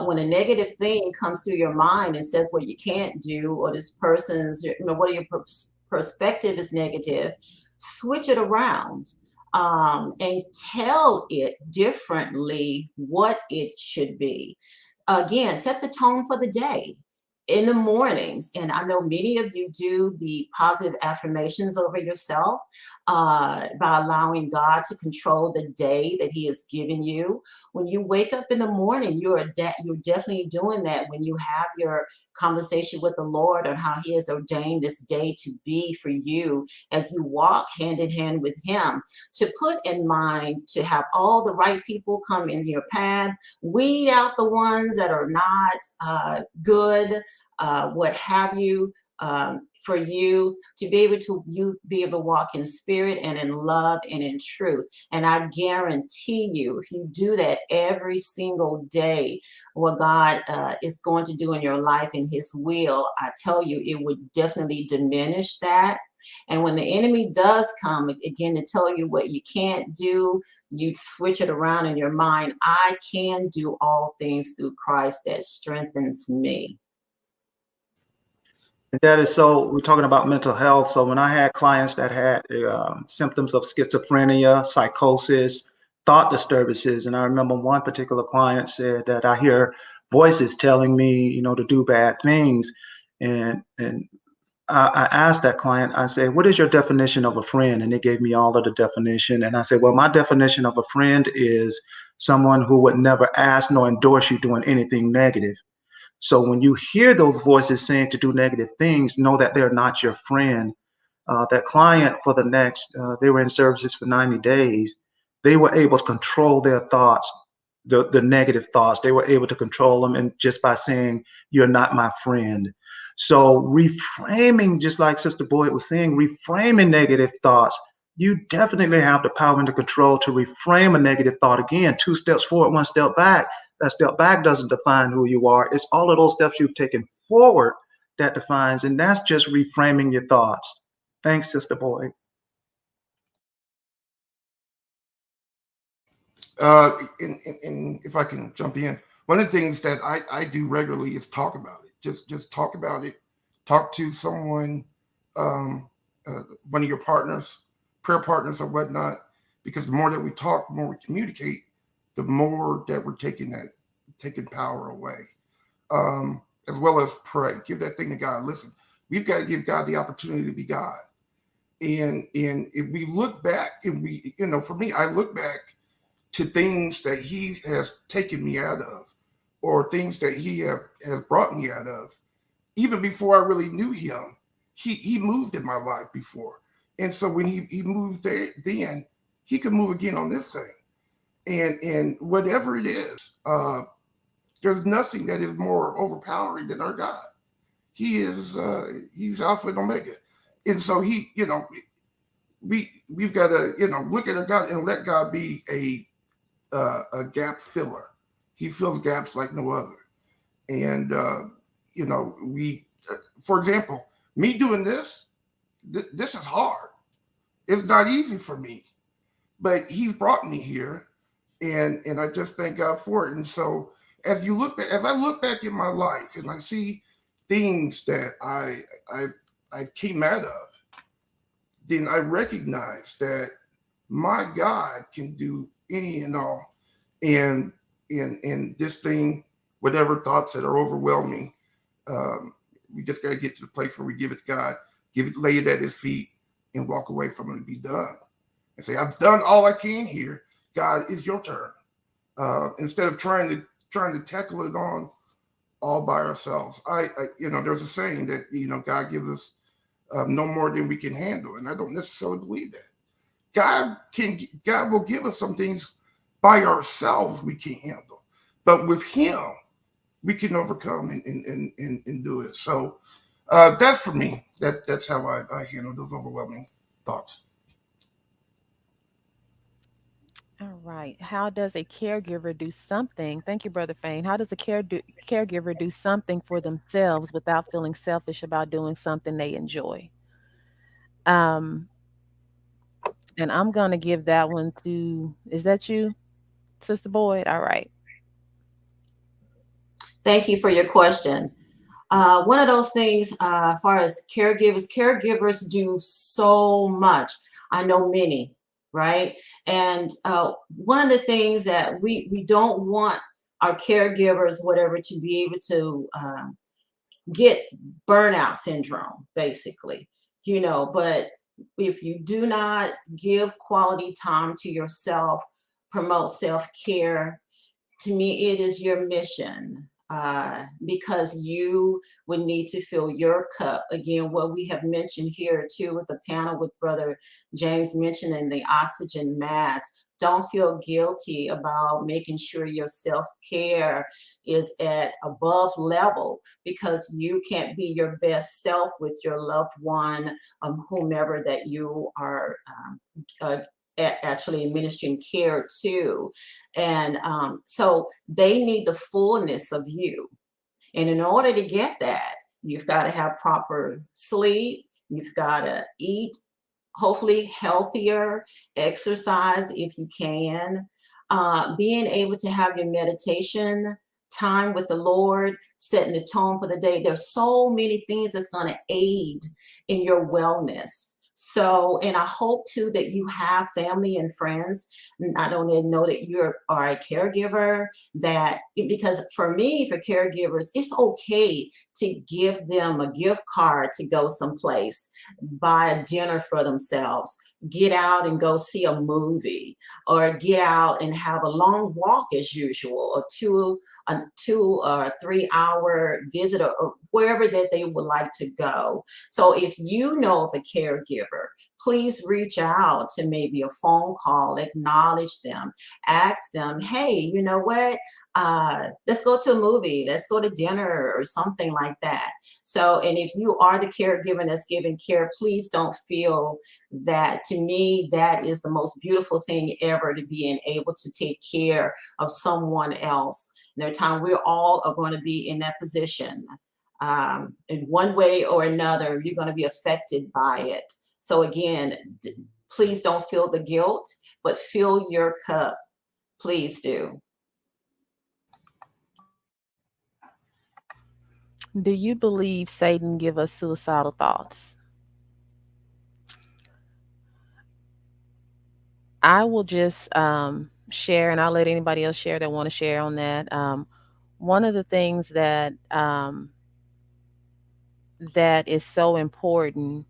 Speaker 3: When a negative thing comes through your mind and says what you can't do, or this person's, what your perspective is negative, switch it around. and tell it differently what it should be. Again, set the tone for the day in the mornings. And I know many of you do the positive affirmations over yourself by allowing God to control the day that He has given you. When you wake up in the morning, you're definitely doing that when you have your conversation with the Lord on how He has ordained this day to be for you as you walk hand in hand with Him. To put in mind to have all the right people come in your path, weed out the ones that are not good, what have you, for you to be able to walk in spirit and in love and in truth. And I guarantee you, if you do that every single day, what God is going to do in your life in His will, I tell you, it would definitely diminish that. And when the enemy does come again to tell you what you can't do, you switch it around in your mind. I can do all things through Christ that strengthens me.
Speaker 5: That is so, we're talking about mental health. So when I had clients that had symptoms of schizophrenia, psychosis, thought disturbances, and I remember one particular client said that I hear voices telling me, you know, to do bad things. And I asked that client, I said, what is your definition of a friend? And they gave me all of the definition. And I said, well, my definition of a friend is someone who would never ask nor endorse you doing anything negative. So when you hear those voices saying to do negative things, know that they're not your friend. That client for the next, they were in services for 90 days. They were able to control their thoughts, the negative thoughts. They were able to control them, and just by saying, you're not my friend. So reframing, just like Sister Boyd was saying, reframing negative thoughts, you definitely have the power and the control to reframe a negative thought. Again, 2 steps forward, 1 step back. That step back doesn't define who you are. It's all of those steps you've taken forward that defines, and that's just reframing your thoughts. Thanks, Sister Boyd.
Speaker 2: And if I can jump in, one of the things that I do regularly is talk about it. Just talk about it. Talk to someone, one of your partners, prayer partners or whatnot, because the more that we talk, the more we communicate, the more that we're taking power away. As well as pray. Give that thing to God. Listen, we've got to give God the opportunity to be God. And if we look back, and we, you know, for me, I look back to things that He has taken me out of, or things that He has brought me out of. Even before I really knew Him, He moved in my life before. And so when he moved there, then He could move again on this thing. And whatever it is, there's nothing that is more overpowering than our God. He is He's Alpha and Omega. And so He, you know, we've got to, you know, look at our God and let God be a gap filler. He fills gaps like no other. And you know, for example, me doing this is hard. It's not easy for me, but He's brought me here, and I just thank God for it. And so as I look back in my life and I see things that I've came out of, then I recognize that my God can do any and all. And this thing, whatever thoughts that are overwhelming, we just got to get to the place where we give it to God, lay it at His feet, and walk away from it and be done. And say, I've done all I can here. God, it's your turn. Instead of trying to tackle it on all by ourselves. I you know, there's a saying that, you know, God gives us no more than we can handle, and I don't necessarily believe that. God will give us some things by ourselves we can't handle, but with Him we can overcome and do it. So that's for me. That's how I handle those overwhelming thoughts.
Speaker 4: All right. How does a caregiver do something? Thank you, Brother Fain. How does a caregiver do something for themselves without feeling selfish about doing something they enjoy? Um, and I'm going to give that one to, is that you, Sister Boyd? All right.
Speaker 3: Thank you for your question. One of those things, as far as caregivers do so much. I know many right? And one of the things that we don't want our caregivers, whatever, to be able to get burnout syndrome, basically, but if you do not give quality time to yourself, promote self-care, to me, it is your mission, because you would need to fill your cup. Again, what we have mentioned here too with the panel with Brother James mentioning the oxygen mask. Don't feel guilty about making sure your self-care is at above level, because you can't be your best self with your loved one, whomever that you are uh, actually administering care to. And so they need the fullness of you. And in order to get that, you've got to have proper sleep, you've got to eat, hopefully healthier, exercise if you can, being able to have your meditation time with the Lord, setting the tone for the day. There's so many things that's going to aid in your wellness. So, and I hope too that you have family and friends. Not only know that you are a caregiver, that because for me, for caregivers, it's okay to give them a gift card to go someplace, buy a dinner for themselves, get out and go see a movie, or get out and have a long walk as usual, or a 2 or 3 hour visit, or wherever that they would like to go. So if you know of a caregiver, please reach out to maybe a phone call, acknowledge them, ask them, hey, you know what? Let's go to a movie, let's go to dinner or something like that. So, and if you are the caregiver that's giving care, please don't feel that. To me, that is the most beautiful thing ever, to be able to take care of someone else. There are times we all are going to be in that position. In one way or another, you're going to be affected by it. So again, please don't feel the guilt, but fill your cup. Please do.
Speaker 4: Do you believe Satan give us suicidal thoughts? I will just share, and I'll let anybody else share that want to share on that. One of the things that is so important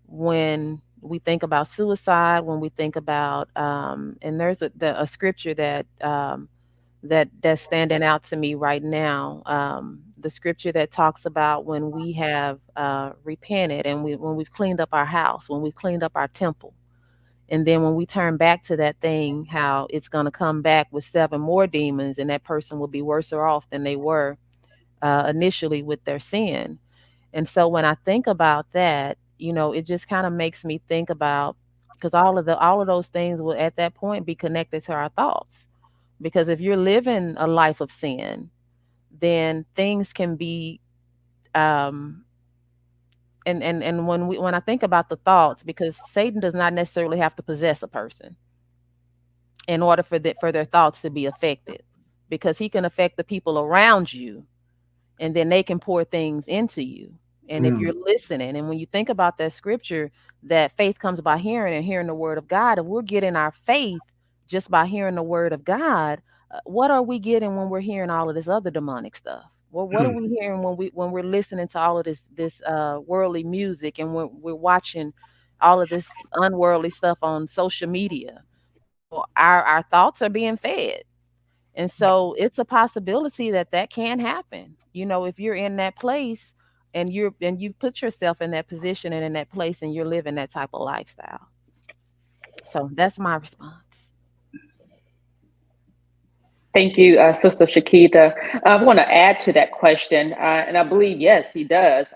Speaker 4: when we think about suicide, when we think about, and there's a scripture that's standing out to me right now. The scripture that talks about when we have repented, and when we've cleaned up our house, when we've cleaned up our temple, and then when we turn back to that thing, how it's going to come back with 7 more demons, and that person will be worse off than they were initially with their sin. And so when I think about that, it just kind of makes me think about, because all of those things will at that point be connected to our thoughts. Because if you're living a life of sin, then things can be and when I think about the thoughts, because Satan does not necessarily have to possess a person in order for their thoughts to be affected, because he can affect the people around you, and then they can pour things into you. And if you're listening, and when you think about that scripture, that faith comes by hearing, and hearing the word of God, if we're getting our faith just by hearing the word of God, what are we getting when we're hearing all of this other demonic stuff? Well, what are we hearing when we're listening to all of this worldly music, and when we're watching all of this unworldly stuff on social media? Well, our thoughts are being fed. And so it's a possibility that can happen. If you're in that place, and you've put yourself in that position and in that place, and you're living that type of lifestyle. So that's my response.
Speaker 1: Thank you, Sister Shakita. I want to add to that question, and I believe, yes, he does.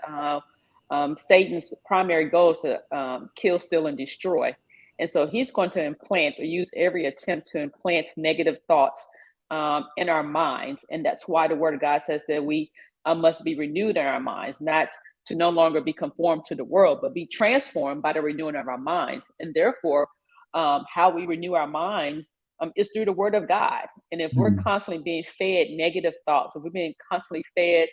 Speaker 1: Satan's primary goal is to kill, steal, and destroy. And so he's going to implant, or use every attempt to implant negative thoughts in our minds. And that's why the Word of God says that we must be renewed in our minds, not to no longer be conformed to the world, but be transformed by the renewing of our minds. And therefore, how we renew our minds is through the Word of God. And if we're constantly being fed negative thoughts, if we're being constantly fed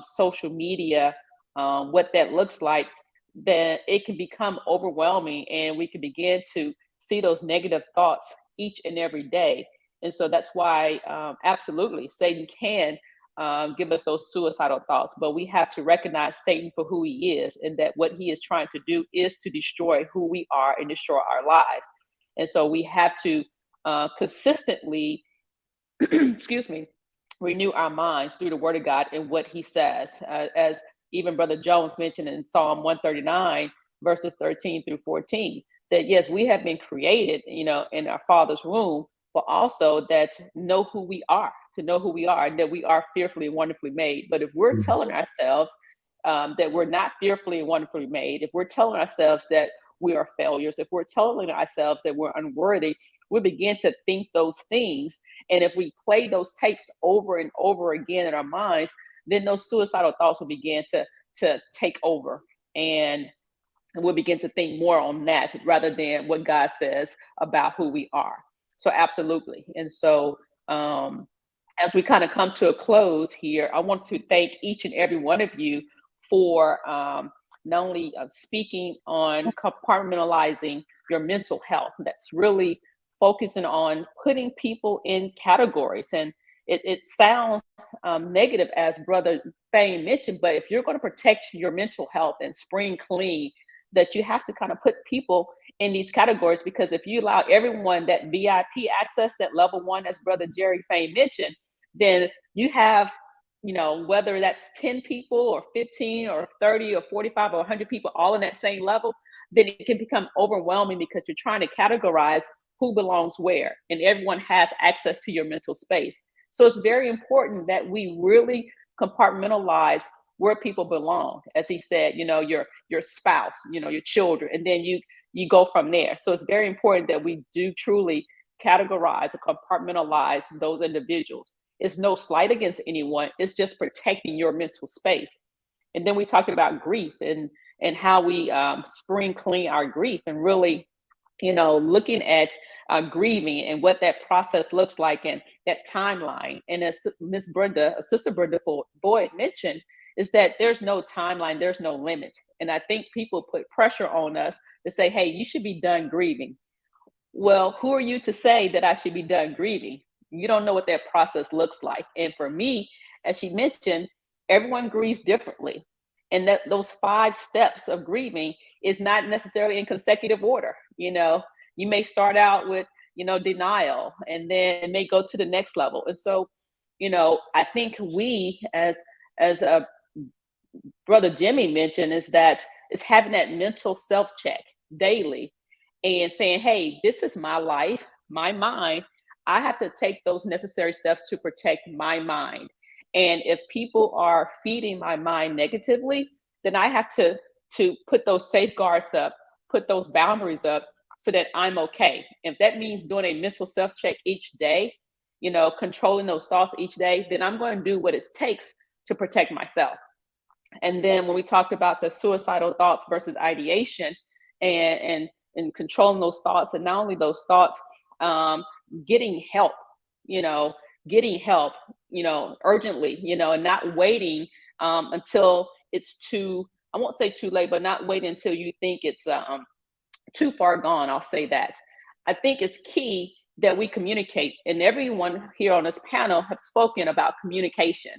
Speaker 1: social media, what that looks like, then it can become overwhelming, and we can begin to see those negative thoughts each and every day. And so that's why, absolutely, Satan can give us those suicidal thoughts, but we have to recognize Satan for who he is, and that what he is trying to do is to destroy who we are and destroy our lives. And so we have to consistently, excuse me, renew our minds through the word of God and what he says. As even Brother Jones mentioned in Psalm 139, verses 13 through 14, that yes, we have been created, in our Father's womb, but also that know who we are, to know who we are, and that we are fearfully and wonderfully made. But if we're telling ourselves that we're not fearfully and wonderfully made, if we're telling ourselves that we are failures, if we're telling ourselves that we're unworthy, we begin to think those things. And if we play those tapes over and over again in our minds, then those suicidal thoughts will begin to take over. And we'll begin to think more on that rather than what God says about who we are. So absolutely. And so as we kind of come to a close here, I want to thank each and every one of you for not only speaking on compartmentalizing your mental health. That's really focusing on putting people in categories. And it sounds negative, as Brother Fane mentioned, but if you're going to protect your mental health and spring clean, that you have to kind of put people in these categories, because if you allow everyone that VIP access, that level 1, as Brother Jerry Fane mentioned, then you have, whether that's 10 people or 15 or 30 or 45 or 100 people all in that same level, then it can become overwhelming because you're trying to categorize who belongs where, and everyone has access to your mental space. So it's very important that we really compartmentalize where people belong. As he said, your spouse, your children, and then you go from there. So it's very important that we do truly categorize or compartmentalize those individuals. It's no slight against anyone. It's just protecting your mental space. And then we talked about grief and how we spring clean our grief, and really, looking at grieving and what that process looks like and that timeline. And as Sister Brenda Boyd mentioned, is that there's no timeline, there's no limit. And I think people put pressure on us to say, hey, you should be done grieving. Well, who are you to say that I should be done grieving? You don't know what that process looks like. And for me, as she mentioned, everyone grieves differently. And that those 5 steps of grieving is not necessarily in consecutive order. You may start out with, denial, and then it may go to the next level. And so, I think we, as Brother Jimmy mentioned, is having that mental self-check daily and saying, hey, this is my life, my mind. I have to take those necessary steps to protect my mind. And if people are feeding my mind negatively, then I have to put those safeguards up, put those boundaries up so that I'm okay. If that means doing a mental self-check each day, controlling those thoughts each day, then I'm going to do what it takes to protect myself. And then when we talked about the suicidal thoughts versus ideation and controlling those thoughts, and not only those thoughts, getting help, urgently, and not waiting until it's I won't say too late, but not waiting until you think it's too far gone. I'll say that. I think it's key that we communicate, and everyone here on this panel have spoken about communication.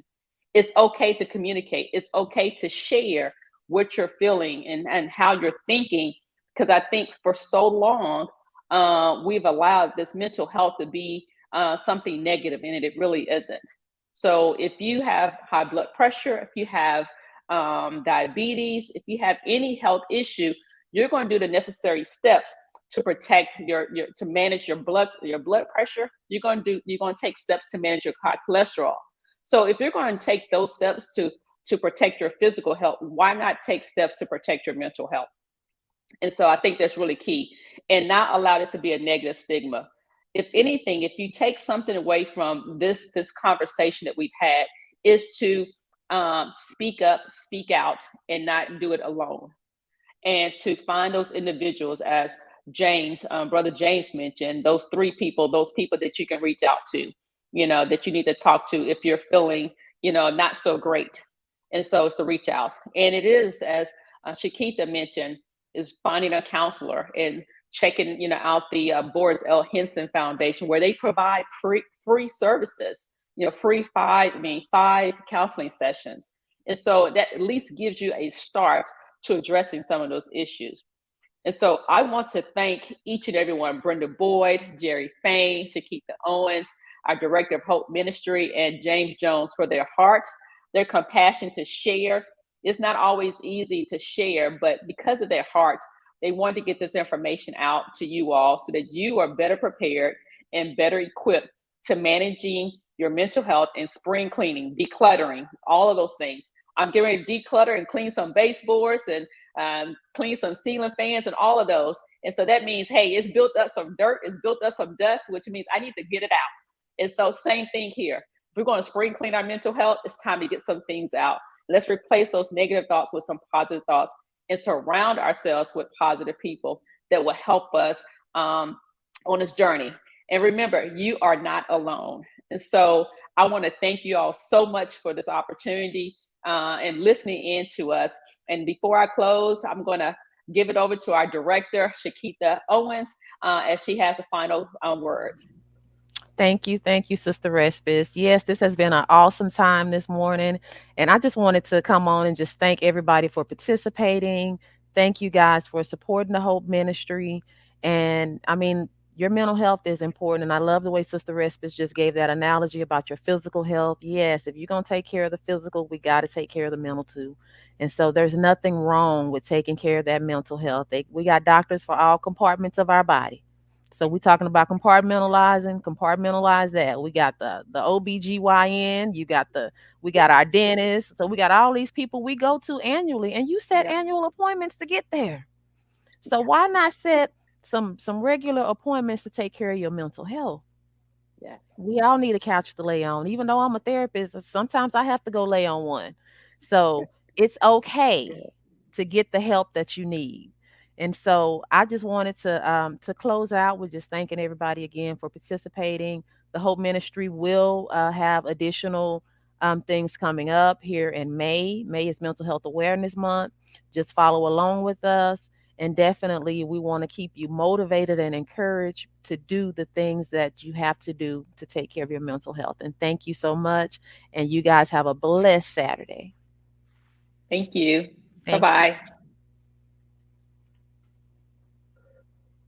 Speaker 1: It's okay to communicate. It's okay to share what you're feeling and how you're thinking, because I think for so long, we've allowed this mental health to be something negative, and it really isn't. So if you have high blood pressure, if you have diabetes, if you have any health issue, you're going to do the necessary steps to protect to manage your blood pressure. You're going to take steps to manage your high cholesterol. So if you're going to take those steps to protect your physical health, why not take steps to protect your mental health? And so I think that's really key, and not allow this to be a negative stigma. If anything, if you take something away from this conversation that we've had, is to speak up, speak out, and not do it alone. And to find those individuals, as Brother James mentioned, those 3 people, those people that you can reach out to, that you need to talk to if you're feeling, not so great. And so it's to reach out. And it is, as Shakita mentioned, is finding a counselor. And checking, out the Boris L. Henson Foundation, where they provide free services, free five counseling sessions. And so that at least gives you a start to addressing some of those issues. And so I want to thank each and every one, Brenda Boyd, Jerry Fain, Shakita Owens, our Director of Hope Ministry, and James Jones for their heart, their compassion to share. It's not always easy to share, but because of their heart, they wanted to get this information out to you all so that you are better prepared and better equipped to managing your mental health and spring cleaning, decluttering, all of those things. I'm getting ready to declutter and clean some baseboards and clean some ceiling fans and all of those. And so that means, hey, it's built up some dirt, it's built up some dust, which means I need to get it out. And so same thing here. If we're going to spring clean our mental health, it's time to get some things out. Let's replace those negative thoughts with some positive thoughts and surround ourselves with positive people that will help us on this journey. And remember, you are not alone. And so I want to thank you all so much for this opportunity and listening in to us. And before I close, I'm going to give it over to our director, Shakita Owens, as she has the final words.
Speaker 4: Thank you, Sister Respis. Yes, this has been an awesome time this morning. And I just wanted to come on and just thank everybody for participating. Thank you guys for supporting the Hope Ministry. And I mean, your mental health is important. And I love the way Sister Respis just gave that analogy about your physical health. Yes, if you're going to take care of the physical, we got to take care of the mental too. And so there's nothing wrong with taking care of that mental health. We got doctors for all compartments of our body. So we're talking about compartmentalize that. We got the OBGYN, we got our dentist. So we got all these people we go to annually, and you set annual appointments to get there. So why not set some regular appointments to take care of your mental health?
Speaker 1: Yeah.
Speaker 4: We all need a couch to lay on. Even though I'm a therapist, sometimes I have to go lay on one. So it's okay to get the help that you need. And so I just wanted to close out with just thanking everybody again for participating. The Hope Ministry will have additional things coming up here in May. May is Mental Health Awareness Month. Just follow along with us. And definitely we want to keep you motivated and encouraged to do the things that you have to do to take care of your mental health. And thank you so much. And you guys have a blessed Saturday.
Speaker 1: Thank you.
Speaker 4: Thank you.
Speaker 1: Bye-bye.